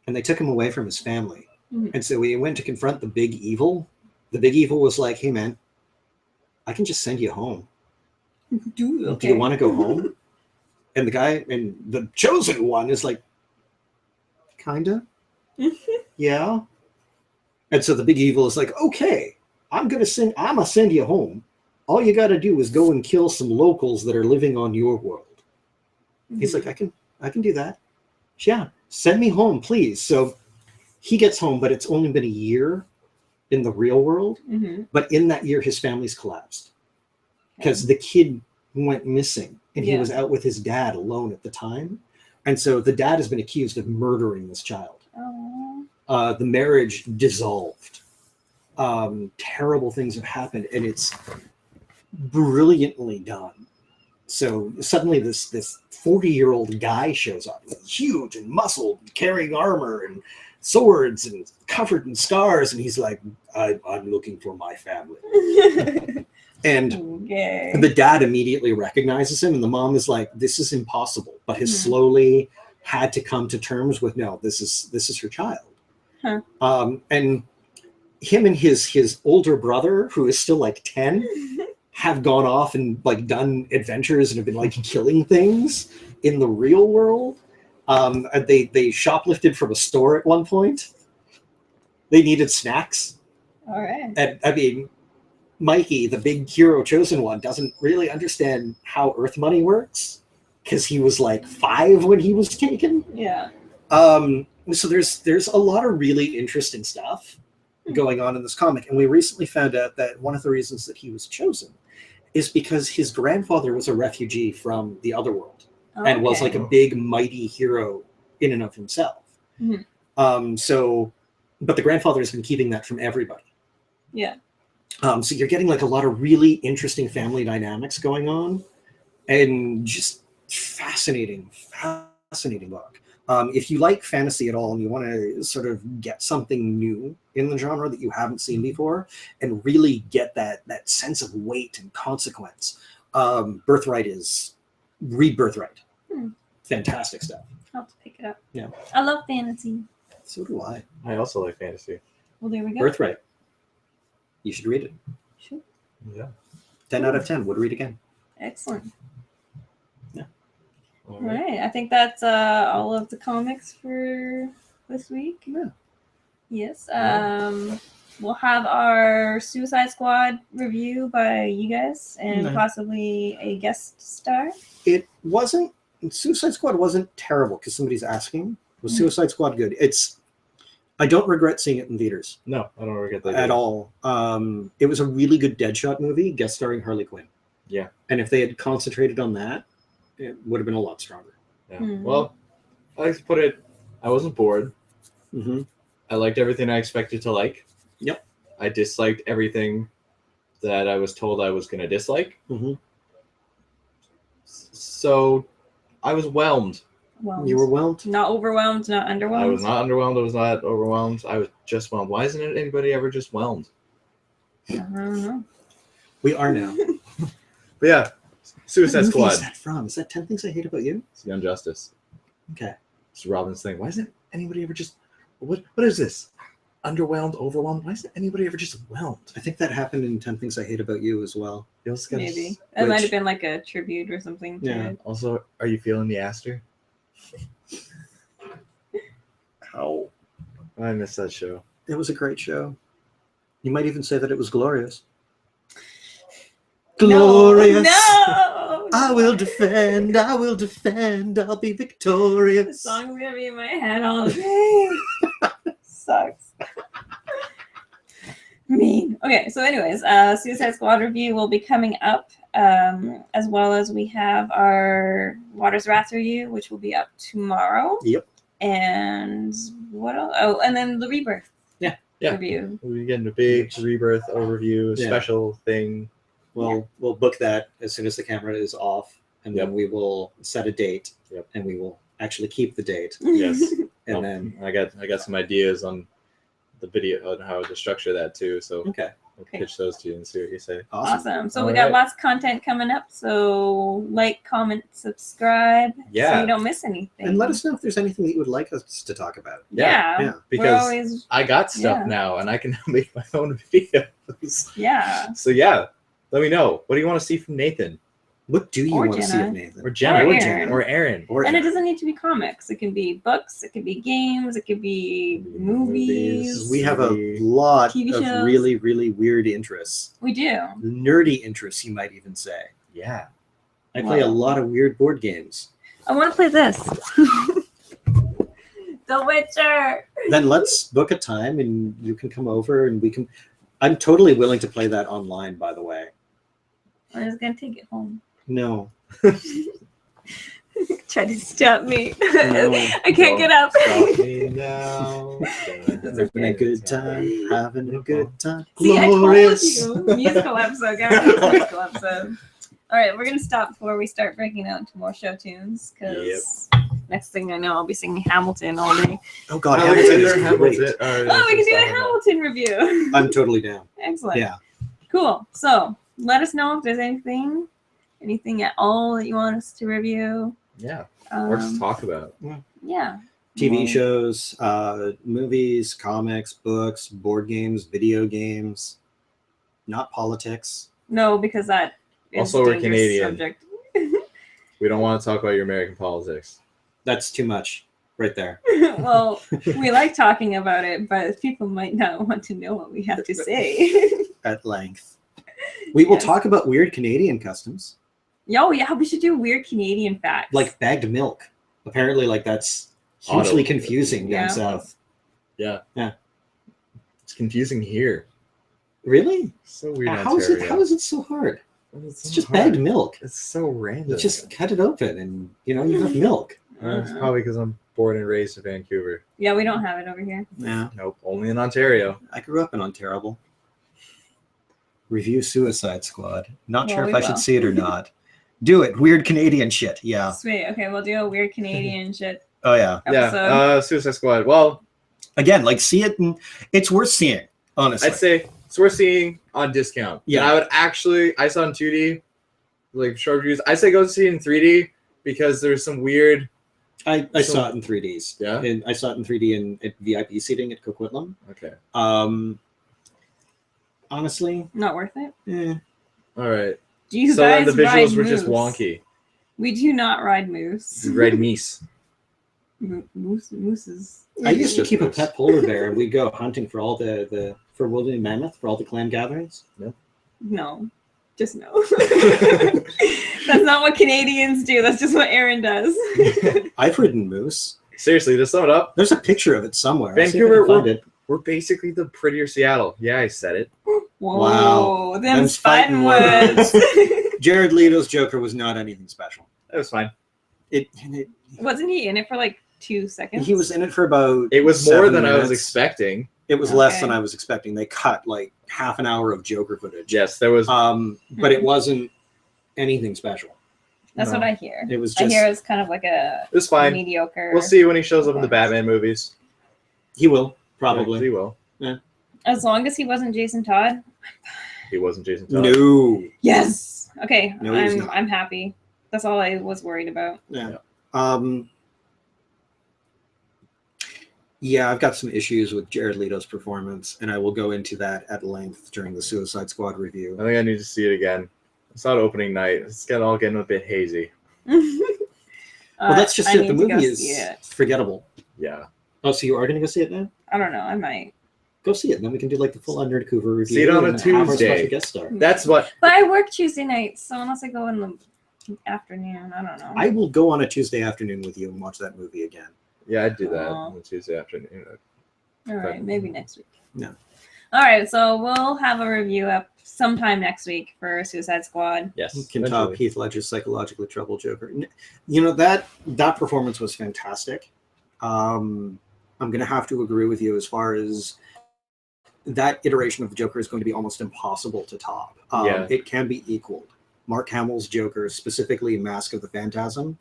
and they took him away from his family. And so when he went to confront the big evil was like, hey man, I can just send you home. Do you want to go home? And the guy, and the chosen one is like, kinda? Yeah. And so the big evil is like, okay, I'm gonna send you home. All you gotta do is go and kill some locals that are living on your world. He's like, I can do that. Yeah, send me home, please. So he gets home, but it's only been a year in the real world. But in that year, his family's collapsed because the kid went missing and he was out with his dad alone at the time. And so the dad has been accused of murdering this child. The marriage dissolved. Terrible things have happened, and it's brilliantly done. So suddenly this 40-year-old guy shows up, huge and muscled, carrying armor and swords and covered in scars, and he's like, I'm looking for my family. And the dad immediately recognizes him, and the mom is like, this is impossible, but has slowly had to come to terms with, no, this is her child. And him and his older brother, who is still like 10, have gone off and like done adventures and have been like killing things in the real world. They shoplifted from a store at one point. They needed snacks. All right. And I mean, Mikey, the big hero chosen one, doesn't really understand how Earth money works because he was like 5 when he was taken. Yeah. So there's a lot of really interesting stuff going on in this comic, and we recently found out that one of the reasons that he was chosen is because his grandfather was a refugee from the other world and was like a big mighty hero in and of himself. But the grandfather has been keeping that from everybody. Yeah. So you're getting like a lot of really interesting family dynamics going on, and just fascinating book. If you like fantasy at all and you want to sort of get something new in the genre that you haven't seen before and really get that sense of weight and consequence, Birthright is read Birthright. Fantastic stuff. I'll have to pick it up. Yeah. I love fantasy. So do I. I also like fantasy. Well, there we go. Birthright. You should read it. Sure. Yeah. 10 out of 10 would read again. Excellent. Yeah. All right. I think that's all of the comics for this week. Yeah. Yes. We'll have our Suicide Squad review by you guys and possibly a guest star. Suicide Squad wasn't terrible because somebody's asking. Was Suicide Squad good? I don't regret seeing it in theaters. No, I don't regret that at all. It was a really good Deadshot movie, guest starring Harley Quinn. Yeah. And if they had concentrated on that, it would have been a lot stronger. Yeah. Well, I like to put it, I wasn't bored. I liked everything I expected to like. Yep. I disliked everything that I was told I was going to dislike. So I was whelmed. You were whelmed? Not overwhelmed, not underwhelmed? I was not underwhelmed. I was not overwhelmed. I was just whelmed. Why isn't anybody ever just whelmed? I don't know. We are now. But yeah, Suicide Squad. What is that from? Is that 10 Things I Hate About You? It's Young Justice. Okay. It's Robin's thing. Why isn't anybody ever just... What is this? Underwhelmed, overwhelmed? Why isn't anybody ever just whelmed? I think that happened in 10 Things I Hate About You as well. Maybe. It might have been like a tribute or something to it. Also, are you feeling the Aster? How? I miss that show. It was a great show. You might even say that it was glorious. No, Glorious. No. I will defend. I will defend. I'll be The victorious. song's gonna be in my head all day. Sucks. Mean. Okay, so anyways, Suicide Squad review will be coming up, as well as we have our Water's Wrath review, which will be up tomorrow. Yep. And what else? Oh, and then the Rebirth Yeah. review. We're getting a big Rebirth overview, Yeah. special thing. We'll book that as soon as the camera is off, and then we will set a date, and we will actually keep the date. Yes. And then I got some ideas on the video on how to structure that too. So okay, I'll pitch those to you and see what you say. Awesome. So All we got right. lots of content coming up. So like, comment, subscribe, so Yeah. you don't miss anything. and let us know if there's anything that you would like us to talk about. Yeah. Yeah. Because We're always, I got stuff Yeah. now, and I can make my own videos. yeah. So yeah, let me know. What do you want to see from Nathan What do you Or want to see Jenna. of Nathan? or Jenna Or Aaron. or Aaron? Or And it Aaron. doesn't need to be comics. It can be books. It could be games. It could be movies. We have a lot TV of shows. really, really weird interests. We do. Nerdy interests, you might even say. Yeah. I play a Wow. lot of weird board games. I want to play this. The Witcher. Then let's book a time and you can come over and we can. I'm totally willing to play that online, by the way. I'm just gonna take it home. No. Try to stop me. No. I can't get up. Stop me now. Having a good time. Having a good time. See, I told Glorious. you. Musical episode, guys. Musical episode. All right, we're gonna stop before we start breaking out into more show tunes, because next thing I know, I'll be singing Hamilton all day. Oh God, Hamilton is great. Oh, we can do a Hamilton review. I'm totally down. Excellent. Yeah. Cool. So let us know if there's anything at all that you want us to review. Yeah. Or just talk about. Yeah. TV shows, movies, comics, books, board games, video games. Not politics. No, because that is Also, we're dangerous Canadian. subject. We don't want to talk about your American politics. That's too much, right there. Well, we like talking about it, but people might not want to know what we have to say. At length. We will Yes. talk about weird Canadian customs, Yo, yeah, we should do weird Canadian facts. like bagged milk. Apparently, like that's Auto- hugely confusing Yeah. down south. Yeah. Yeah. It's confusing here. Really? So weird. How is it? How is it so hard? It's It's just bagged milk. It's so random. You just cut it open, and you have milk. It's probably because I'm born and raised in Vancouver. Yeah, we don't have it over here. Yeah, Nope, only in Ontario. I grew up in Ontario. Review Suicide Squad. Not Well, sure if we I should will. see it or not. Do it. Weird Canadian shit. Yeah. Sweet. Okay, we'll do a weird Canadian shit Oh yeah. episode. Yeah, Suicide Squad. Well, Again, like see it, and it's worth seeing. Honestly. I'd say it's worth seeing on discount. Yeah. And I saw it in 2D, like short reviews. I say go see it in 3D because there's some weird. I saw it in 3Ds. Yeah? And I saw it in 3D at VIP seating at Coquitlam. Okay. Honestly, Not worth it. All right. Do you So guys then the ride visuals were just moose? wonky. We do not ride moose. Red meese. Mooses. I used to just keep a moose. pet polar bear, and we'd go hunting for all for woolly mammoth for all the clan gatherings. No. Just no. That's not what Canadians do. That's just what Aaron does. I've ridden moose. Seriously, to sum it up, There's a picture of it somewhere. I'll see if I Vancouver, can find it. we're basically the prettier Seattle. Yeah, I said it. Whoa. Wow. Them Them's fighting fighting words. Jared Leto's Joker was not anything special. That was fine. Wasn't he in it for like 2 seconds? He was in it for about. It was more 7 than I was minutes. expecting. It was less Okay. than I was expecting. They cut like half an hour of Joker footage. Yes, there was. But it wasn't anything special. That's No. what I hear. It was I just. hear it's kind of like a It was fine. mediocre. We'll see when he shows up in the Batman movies. He will He probably. will. As long as he wasn't Jason Todd. He wasn't Jason Todd. No. Yes. Okay. No, he's not. I'm happy. That's all I was worried about. Yeah. Yeah, I've got some issues with Jared Leto's performance, and I will go into that at length during the Suicide Squad review. I think I need to see it again. I saw it opening night. It's all getting a bit hazy. Well, that's just I it. need The to go movie see is it. forgettable. Yeah. Oh, so you are going to go see it now? I don't know. I might. Go see it, and then we can do like the full-on Nerdcouver review. See it on a and have our Tuesday. special guest star. That's what. But I work Tuesday nights, so unless I go in the afternoon, I don't know. I will go on a Tuesday afternoon with you and watch that movie again. Yeah, I'd do that Aw. on Tuesday afternoon. All right, maybe next week. No. All right, so we'll have a review up sometime next week for Suicide Squad. Yes. Can top eventually. Heath Ledger's psychologically troubled Joker. You know, that performance was fantastic. I'm going to have to agree with you as far as that iteration of the Joker is going to be almost impossible to top. Yeah. It can be equaled. Mark Hamill's Joker, specifically Mask of the Phantasm,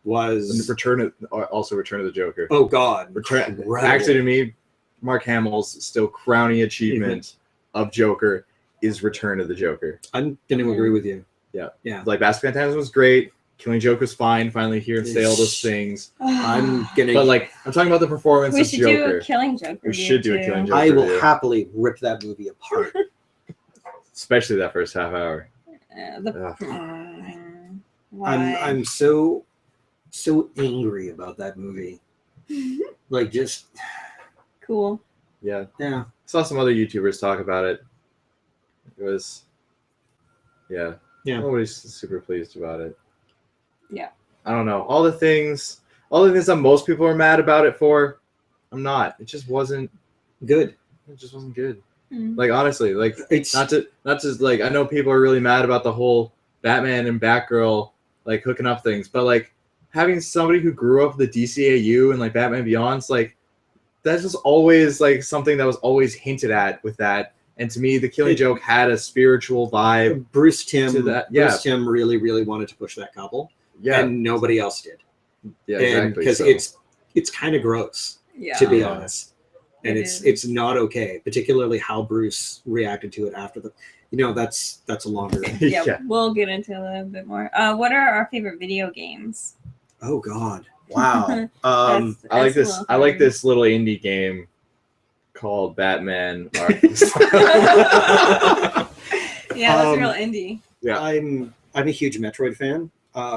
was... And Return of the Joker. Oh, God. Incredible. Actually, to me, Mark Hamill's still crowning achievement of Joker is Return of the Joker. I'm going to agree with you. Yeah. Yeah. Like, Mask of the Phantasm was great. Killing Joke was fine. Finally here and say all those things. I'm going to... But, like, I'm talking about the performance we of should Joker. do a Killing Joke We review, should do a too. Killing Joke I will review. happily rip that movie apart. Especially that first half hour. Why? I'm so angry about that movie. Like, just... Cool. Yeah. Yeah. I saw some other YouTubers talk about it. It was... Yeah. Nobody's super pleased about it. Yeah. I don't know. All the things that most people are mad about it for, I'm not. It just wasn't Good. It just wasn't good. Mm. Like, honestly, like, It's not to like, I know people are really mad about the whole Batman and Batgirl like hooking up things, but like having somebody who grew up with the DCAU and like Batman Beyond's, like, that's just always like something that was always hinted at with that. And to me, the Killing Joke had a spiritual vibe. Bruce Timm. To that, yeah. Bruce Timm really, really wanted to push that couple, Yeah, and nobody else did. yeah, And exactly. because So, it's kind of gross, Yeah. to be Yeah. honest, and It it's is. not okay, particularly how Bruce reacted to it after the. That's a longer. Yeah, Yeah. we'll get into a little bit more. What are our favorite video games? Oh God! Wow. That's I like a this. little I like hard. this little indie game called Batman. Yeah, that's Um, real indie. Yeah. I'm a huge Metroid fan,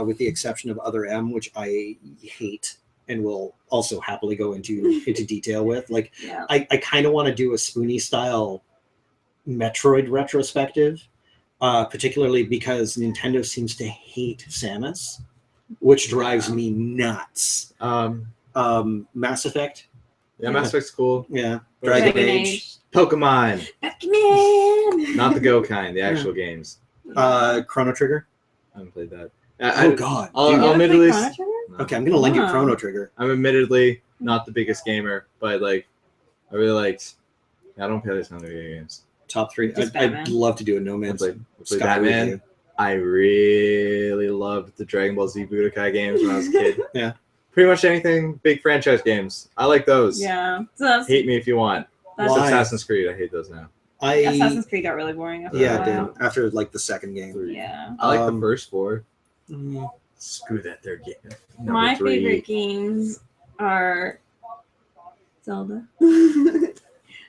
with the exception of Other M, which I hate and will also happily go into detail with. Like, Yeah. I kind of want to do a Spoonie style Metroid retrospective, particularly because Nintendo seems to hate Samus, which drives me nuts. Mass Effect, Yeah, Mass Effect's cool. yeah, Dragon Age, Pokemon, Pac-Man. not the Go kind, the actual games. Chrono Trigger. I haven't played that. Oh God! I'll dude. You ever play admittedly- Chrono Trigger? No. Okay, I'm gonna lend you Wow. Chrono Trigger. I'm admittedly not the biggest gamer, but like, I really liked. I don't play this kind of video games. Top three. Just I'd Batman. love to do a No I Man's played Sky Batman. review. I really loved the Dragon Ball Z Budokai games when I was a kid. Yeah. Pretty much anything big franchise games. I like those. Yeah. So that's, Hate me if you want. that's Why? Assassin's Creed. I hate those now. Assassin's Creed got really boring after Yeah, a it while. did. After like the second game. Yeah. I like the Um, first four. Mm, Screw that third game. My Number 3. favorite games are Zelda.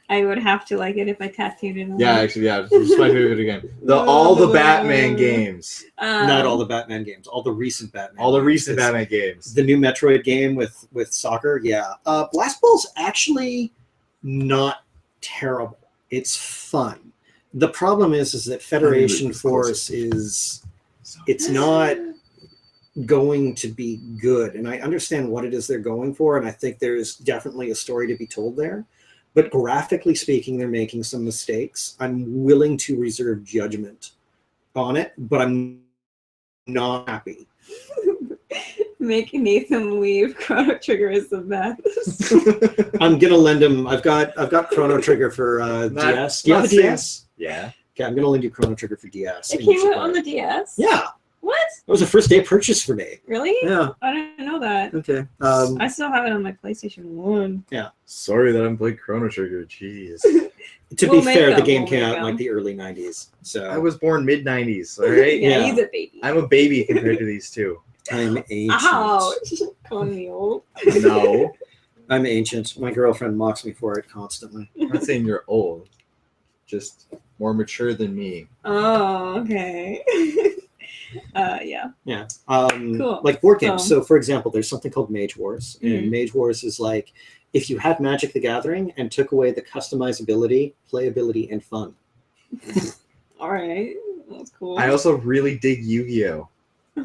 I would have to like it if I tattooed it on. Yeah, actually, yeah. It's my favorite game. All the Batman games. Not all the Batman games. All the recent Batman. All the games. recent It's- Batman games. The new Metroid game with soccer. Yeah. Blast Ball's actually not terrible. It's fun. The problem is that Federation Force it's not going to be good. And I understand what it is they're going for, and I think there's definitely a story to be told there. But graphically speaking, they're making some mistakes. I'm willing to reserve judgment on it, but I'm not happy. Making Nathan leave Chrono Trigger is the best. I'm gonna lend him. I've got Chrono Trigger for DS. Do you have a not saying- DS? Yeah. Okay, I'm gonna lend you Chrono Trigger for DS. It and you came should out on play the it. DS? Yeah, What? that was a first day purchase for me. Really? Yeah. I didn't know that. Okay. I still have it on my PlayStation 1. Sorry that I haven't played Chrono Trigger. Jeez. To We'll be make fair, the them, game we'll came make out in like them. the early '90s, so I was born mid-90s, all right? Yeah, Yeah. he's a baby. I'm a baby compared to these two. I'm ancient. Ouch! Calling me old. No. I'm ancient. My girlfriend mocks me for it constantly. I'm not saying you're old. Just more mature than me. Oh, okay. Yeah. Yeah. Cool. Like board games. So- So, for example, there's something called Mage Wars, and Mhm. Mage Wars is like if you had Magic the Gathering and took away the customizability, playability, and fun. All right, that's cool. I also really dig Yu-Gi-Oh,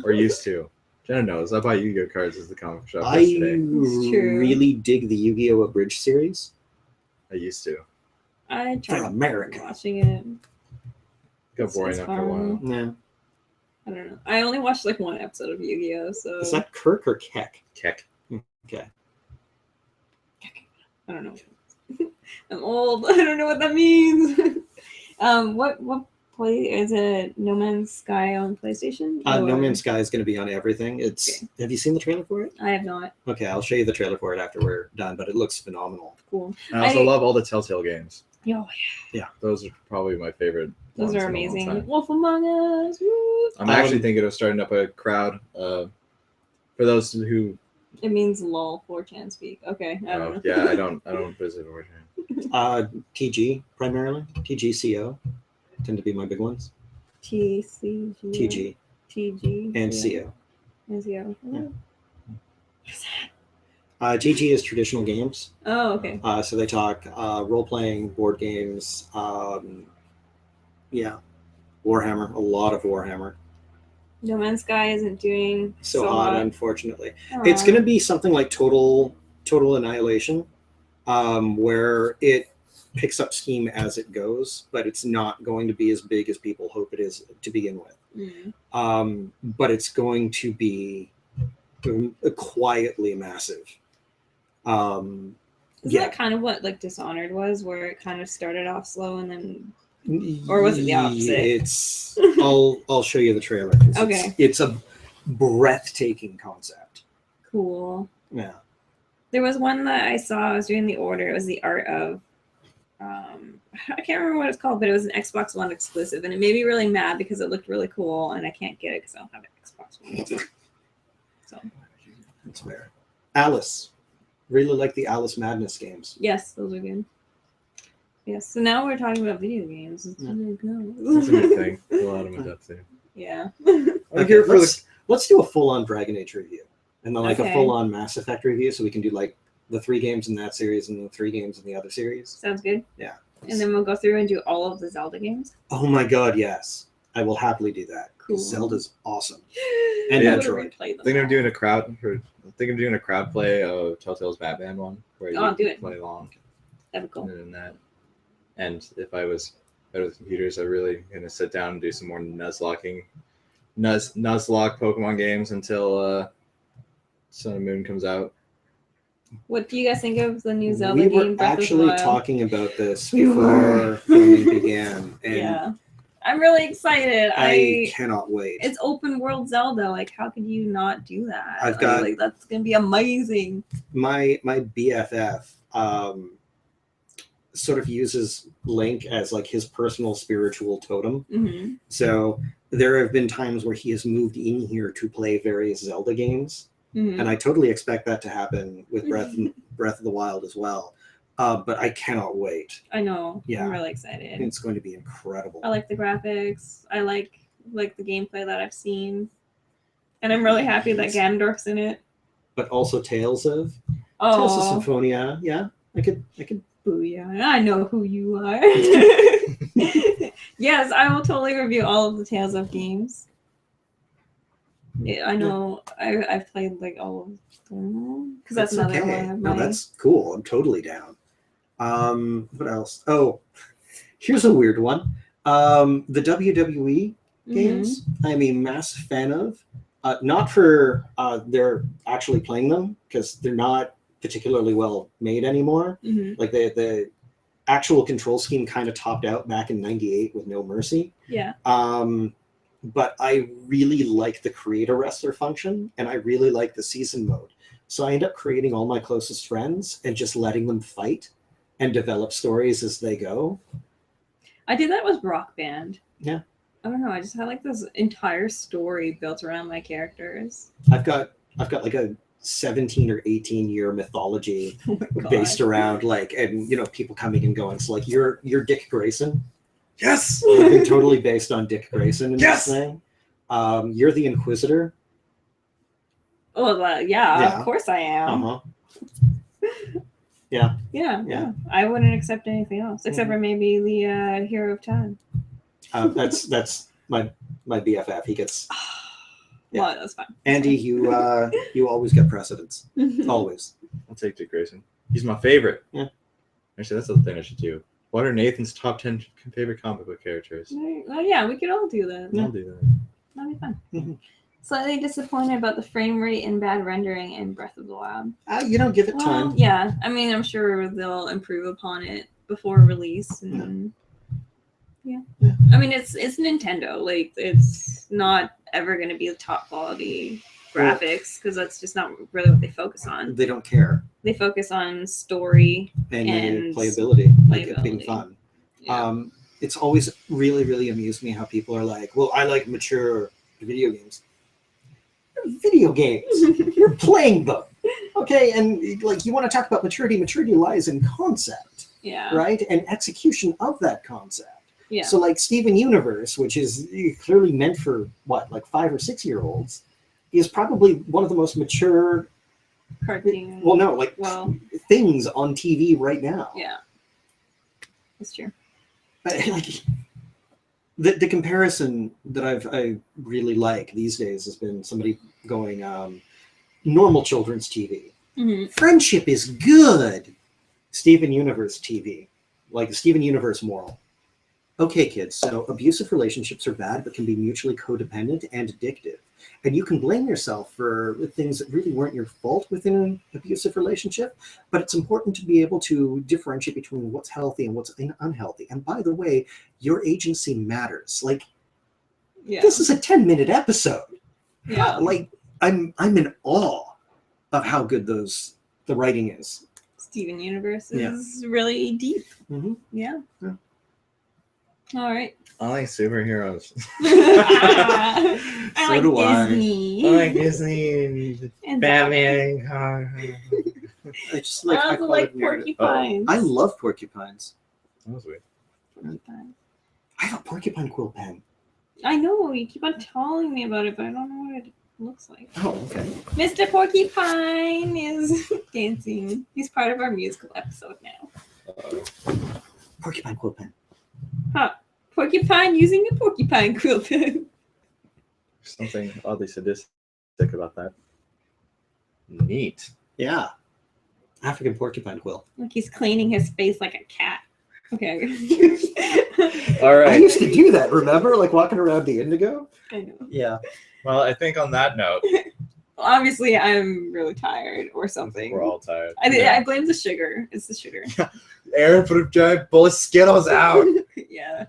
or used to. Jenna knows. I buy Yu-Gi-Oh cards at the comic shop I yesterday. really dig the Yu-Gi-Oh! Abridged series. I used to. I For tried America. watching it. Got boring It's after a while. fun. Yeah. I don't know. I only watched like one episode of Yu-Gi-Oh, so Is that Kirk or Keck? Keck. Okay. I don't know. I'm old. I don't know what that means. What play is it? No Man's Sky on PlayStation? No Or- Man's Sky is going to be on everything. It's. Okay. Have you seen the trailer for it? I have not. Okay, I'll show you the trailer for it after we're done, but it looks phenomenal. Cool. I also I- love all the Telltale games. Yo, Those are probably my favorite. those ones are in a long amazing. time. Wolf Among Us. Woo! I'm actually thinking of starting up a crowd. For those who, It means lol 4chan speak. Okay, I don't know. yeah, I don't visit Origin. TG primarily. TGCO tend to be my big ones. TCG. TG TG. and yeah. CO. And CO. Yeah. TG is traditional games. Oh, okay. So they talk role-playing, board games, Warhammer, a lot of Warhammer. No Man's Sky isn't doing So hot, hot. unfortunately. Aw. It's going to be something like Total Annihilation, where it picks up steam as it goes, but it's not going to be as big as people hope it is to begin with. But it's going to be quietly massive. Isn't Yeah. that kind of what like Dishonored was, where it kind of started off slow and then, or was it the opposite? It's. I'll show you the trailer. 'Cause Okay. It's a breathtaking concept. Cool. Yeah. There was one that I saw. I was doing the order. It was the art of, I can't remember what it's called, but it was an Xbox One exclusive, and it made me really mad because it looked really cool, and I can't get it because I don't have an Xbox One. So That's fair. Alice. Really like the Alice Madness games. yes, those are good. Yes. So now we're talking about video games. It's Yeah. really That's a good. good thing. A lot of them adapt to. Yeah. I'm here for the. let's do a full-on Dragon Age review, and then like Okay. a full-on Mass Effect review, so we can do like the 3 games in that series and the 3 games in the other series. Sounds good. Yeah. And then we'll go through and do all of the Zelda games. Oh my God, yes, I will happily do that. 'Cause Cool. Zelda's awesome. And Yeah. Metroid. I think I'm doing a crowd. I think I'm doing a crowd play of Telltale's Batman one where Oh, you do it. play along That'd be cool. and that. And if I was better with computers, I'm really gonna sit down and do some more Nuzlocke Pokemon games until Sun and Moon comes out. What do you guys think of the new Zelda We game? were Breath of the actually Wild? talking about this We before filming began, and Yeah. I'm really excited. I cannot wait. It's open world Zelda. Like, how could you not do that? I've got- like that's gonna be amazing. My BFF sort of uses Link as like his personal spiritual totem. Mm-hmm. So there have been times where he has moved in here to play various Zelda games, Mm-hmm. and I totally expect that to happen with Breath of the Wild as well. But I cannot wait. I know. Yeah. I'm really excited. It's going to be incredible. I like the graphics. I like the gameplay that I've seen, and I'm really happy that Ganondorf's in it. But also Tales of Symphonia. Yeah, I could. Booyah. I know who you are. Yes, I will totally review all of the Tales of games. Yeah, I know. I've played like all of them because that's another one of No, my. that's cool. I'm totally down. What else? Oh, here's a weird one. The WWE games. I'm a massive fan of. Not for they're actually playing them because they're not particularly well made anymore. Mm-hmm. Like the actual control scheme kind of topped out back in '98 with No Mercy. Yeah. But I really like the create a wrestler function, and I really like the season mode. So I end up creating all my closest friends and just letting them fight and develop stories as they go. I did that with Rock Band. Yeah. I don't know. I just had like this entire story built around my characters. I've got like a 17 or 18 year mythology Oh my god. based around like, and people coming and going. So like you're Dick Grayson. Yes. I've been totally based on Dick Grayson in Yes! this thing. You're the Inquisitor. Oh yeah, Yeah. of course I am. Uh-huh. Yeah. I wouldn't accept anything else except for maybe the Hero of Time. That's my BFF. He gets. Yeah. Well, that's fine. Andy, you always get precedence. Always. I'll take Dick Grayson. He's my favorite. Yeah. Actually, that's the thing I should do. What are Nathan's top 10 favorite comic book characters? Well, yeah, we could all do that. I'll do that. That'd be fun. Mm-hmm. Slightly disappointed about the frame rate and bad rendering in Breath of the Wild. Give it time. Yeah, I mean, I'm sure they'll improve upon it before release. And yeah. I mean, it's Nintendo. Like, it's not ever going to be the top quality graphics because that's just not really what they focus on. They don't care. They focus on story and playability, like it being fun. Yeah. It's always really, really amused me how people are like, well, I like mature video games. Video games. You're playing them. Okay, and like you want to talk about maturity. Maturity lies in concept. Yeah. Right? And execution of that concept. Yeah. So like Steven Universe, which is clearly meant for what, like 5 or 6 year olds, is probably one of the most mature cartoon. Things on TV right now. Yeah. That's true. Like the comparison that I really like these days has been somebody going normal children's TV. Mm-hmm. Friendship is good. Steven Universe TV, like the Steven Universe moral. Okay, kids, so abusive relationships are bad, but can be mutually codependent and addictive. And you can blame yourself for things that really weren't your fault within an abusive relationship, but it's important to be able to differentiate between what's healthy and what's unhealthy. And by the way, your agency matters. Like, this is a 10-minute episode. Yeah. Like, I'm in awe of how good the writing is. Steven Universe is really deep. Mm-hmm. Yeah. All right. I like superheroes. I So like do I. Disney. I like Disney and Batman. I just like I high also quality like narrative. porcupines. I love porcupines. That was weird. Porcupines. I have a porcupine quill pen. I know, you keep on telling me about it, but I don't know what it looks like. Oh, okay. Mr. Porcupine is dancing. He's part of our musical episode now. Porcupine quill pen. Huh. Porcupine using a porcupine quill pen. Something oddly sadistic about that. Neat. Yeah. African porcupine quill. Like he's cleaning his face like a cat. Okay. All right. I used to do that, remember? Like walking around the Indigo? I know. Yeah. Well, I think on that note, Well, obviously, I'm really tired or something. we're all tired. I blame the sugar. It's the sugar. Aaron put a giant bowl of Skittles out. Yeah.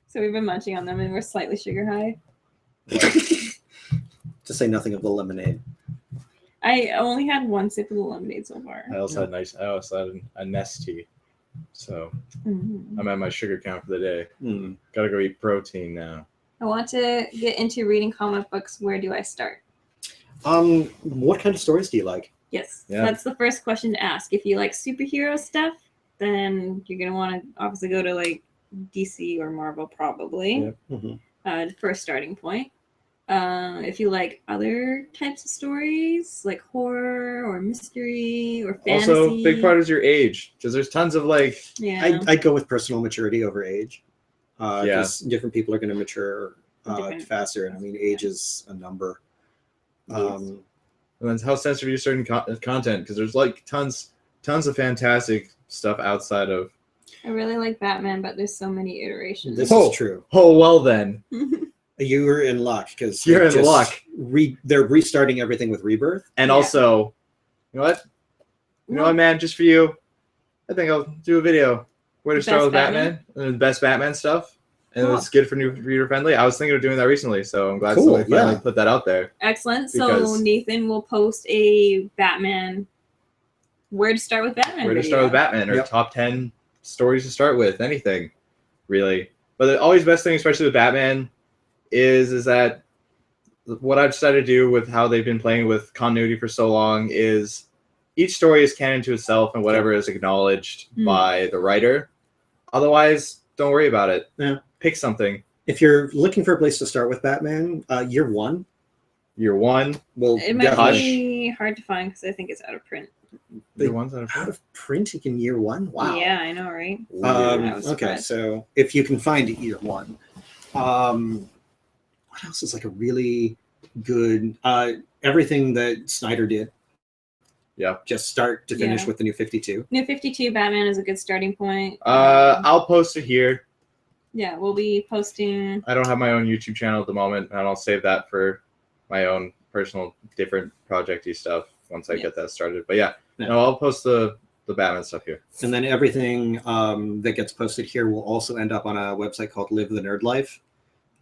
So we've been munching on them and we're slightly sugar high. To say nothing of the lemonade. I only had one sip of the lemonade so far. I also had a Nestea. So I'm at my sugar count for the day. Gotta go eat protein now. I want to get into reading comic books. Where do I start? What kind of stories do you like? Yes, Yeah. that's the first question to ask. If you like superhero stuff, then you're gonna want to obviously go to like DC or Marvel, probably. Yep. Mm-hmm. For a starting point. If you like other types of stories, like horror or mystery or fantasy. Also, big part is your age, because there's tons of like. Yeah. I'd go with personal maturity over age. Because different people are going to mature faster. And I mean, age is a number. And then how sensitive are you certain content? Because there's like tons of fantastic stuff outside of. I really like Batman, but there's so many iterations. This is true. Oh, well then. You were in luck because You're in luck. They're restarting everything with Rebirth. And also, you know what? You know what, man? Just for you, I think I'll do a video. Where to start with Batman and the best Batman stuff. And it's good for new reader friendly. I was thinking of doing that recently, so I'm glad somebody finally put that out there. Excellent. So Nathan will post a Batman. Where to start with Batman? Where to start with Batman, or top 10 stories to start with, anything, really. But the always best thing, especially with Batman, is that what I've decided to do with how they've been playing with continuity for so long is each story is canon to itself and whatever is acknowledged by the writer. Otherwise, don't worry about it. Yeah. Pick something. If you're looking for a place to start with Batman, Year One. Year One. Well, it might be hard to find because I think it's out of print. The ones that out are of print in year one. Wow. Yeah, I know, right? I was Okay, surprised. so if you can find it year one, what else is like a really good? Everything that Snyder did. Yeah. Just start to finish Yeah. with the New 52. New 52 Batman is a good starting point. I'll post it here. Yeah, we'll be posting. I don't have my own YouTube channel at the moment, and I'll save that for my own personal different projecty stuff once I get that started. But yeah, no, I'll post the Batman stuff here. And then everything that gets posted here will also end up on a website called Live the Nerd Life.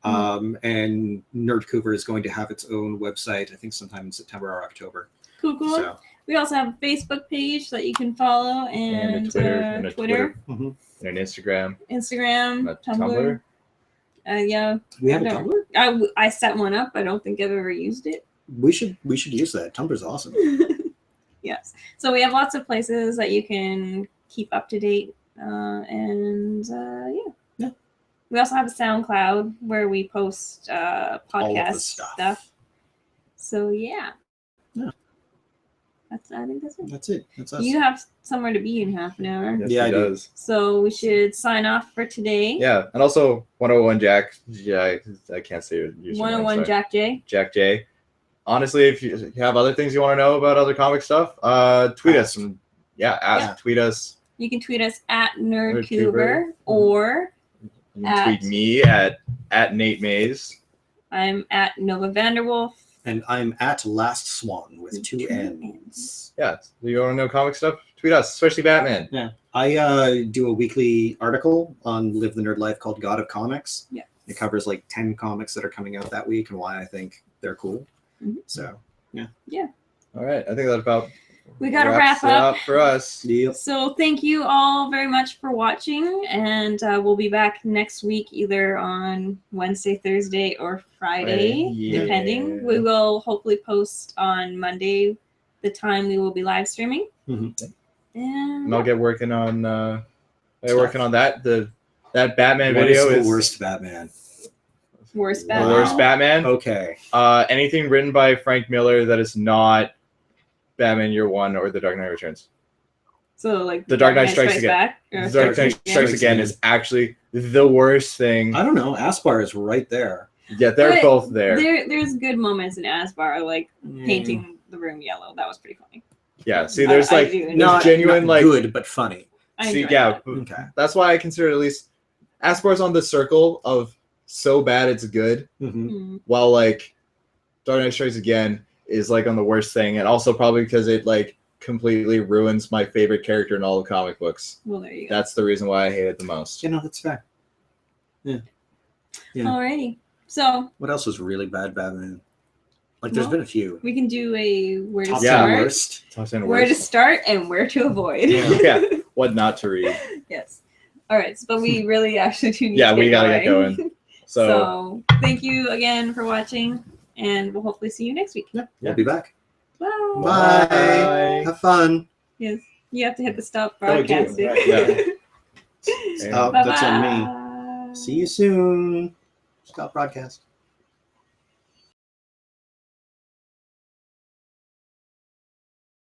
And Nerdcouver is going to have its own website, I think sometime in September or October. Cool. So, We also have a Facebook page that you can follow and a Twitter, mhm. and an Instagram, Instagram, and a Tumblr. Yeah. We have a No. Tumblr? I set one up. I don't think I've ever used it. We should use that. Tumblr's awesome. Yes. So we have lots of places that you can keep up to date. Yeah. We also have a SoundCloud where we post All of the podcast stuff. So yeah. Yeah. I think that's it. That's it. That's us. You have somewhere to be in half an hour. Yes, Yeah, he I do. does. So we should sign off for today. Yeah, and also 101 Jack. Yeah, I can't say your username. 101 sorry. Jack J. Jack J. Honestly, if you have other things you want to know about other comic stuff, tweet us. And tweet us. You can tweet us at Nerdcouver Nerdcouver. or You can tweet me at Nate Mays. I'm at Nova Vanderwolf. And I'm at Last Swan with two N's. Yeah, if you want to know comic stuff, tweet us, especially Batman. Yeah. I do a weekly article on Live the Nerd Life called God of Comics. Yeah. It covers like 10 comics that are coming out that week and why I think they're cool. Mm-hmm. So, yeah. All right, I think that about We got to wraps wrap it up. for us. Yep. So thank you all very much for watching, and we'll be back next week either on Wednesday, Thursday, or Friday, Yeah. depending. We will hopefully post on Monday the time we will be live streaming. Mhm. And I'll get working on that. That Batman What video is is the worst Batman? Worst the Batman. worst Batman. Okay. Anything written by Frank Miller that is not Batman Year One or The Dark Knight Returns. So like The Dark Knight Strikes Again. Back, or The Dark Knight Strikes Again is actually the worst thing. I don't know. Aspar is right there. Yeah, they're But both there. There's good moments in Asbar, like painting the room yellow. That was pretty funny. Yeah, see, there's like do there's enjoy genuine not like good but funny. I see, enjoyed yeah, that. Okay. that's why I consider at least Aspar's on the circle of so bad it's good, while like Dark Knight Strikes Again is like on the worst thing, and also probably because it like completely ruins my favorite character in all the comic books. Well, there you go. That's the reason why I hate it the most. You know, that's fair. Yeah. Alrighty. So What else was really bad Batman? Like, there's been a few. we can do a where to Top Yeah. 10 start, worst. Top 10 where to worst. start, and where to avoid. Yeah, what not to read. Yes. All right. But we really actually do need Yeah, to we get gotta get going. So thank you again for watching, and we'll hopefully see you next week. Yeah, we'll be back. Bye. Bye. Bye. Have fun. Yes. You have to hit the stop Oh, I do. broadcasting. Right, yeah. That's on me. Bye-bye. See you soon. Stop broadcast.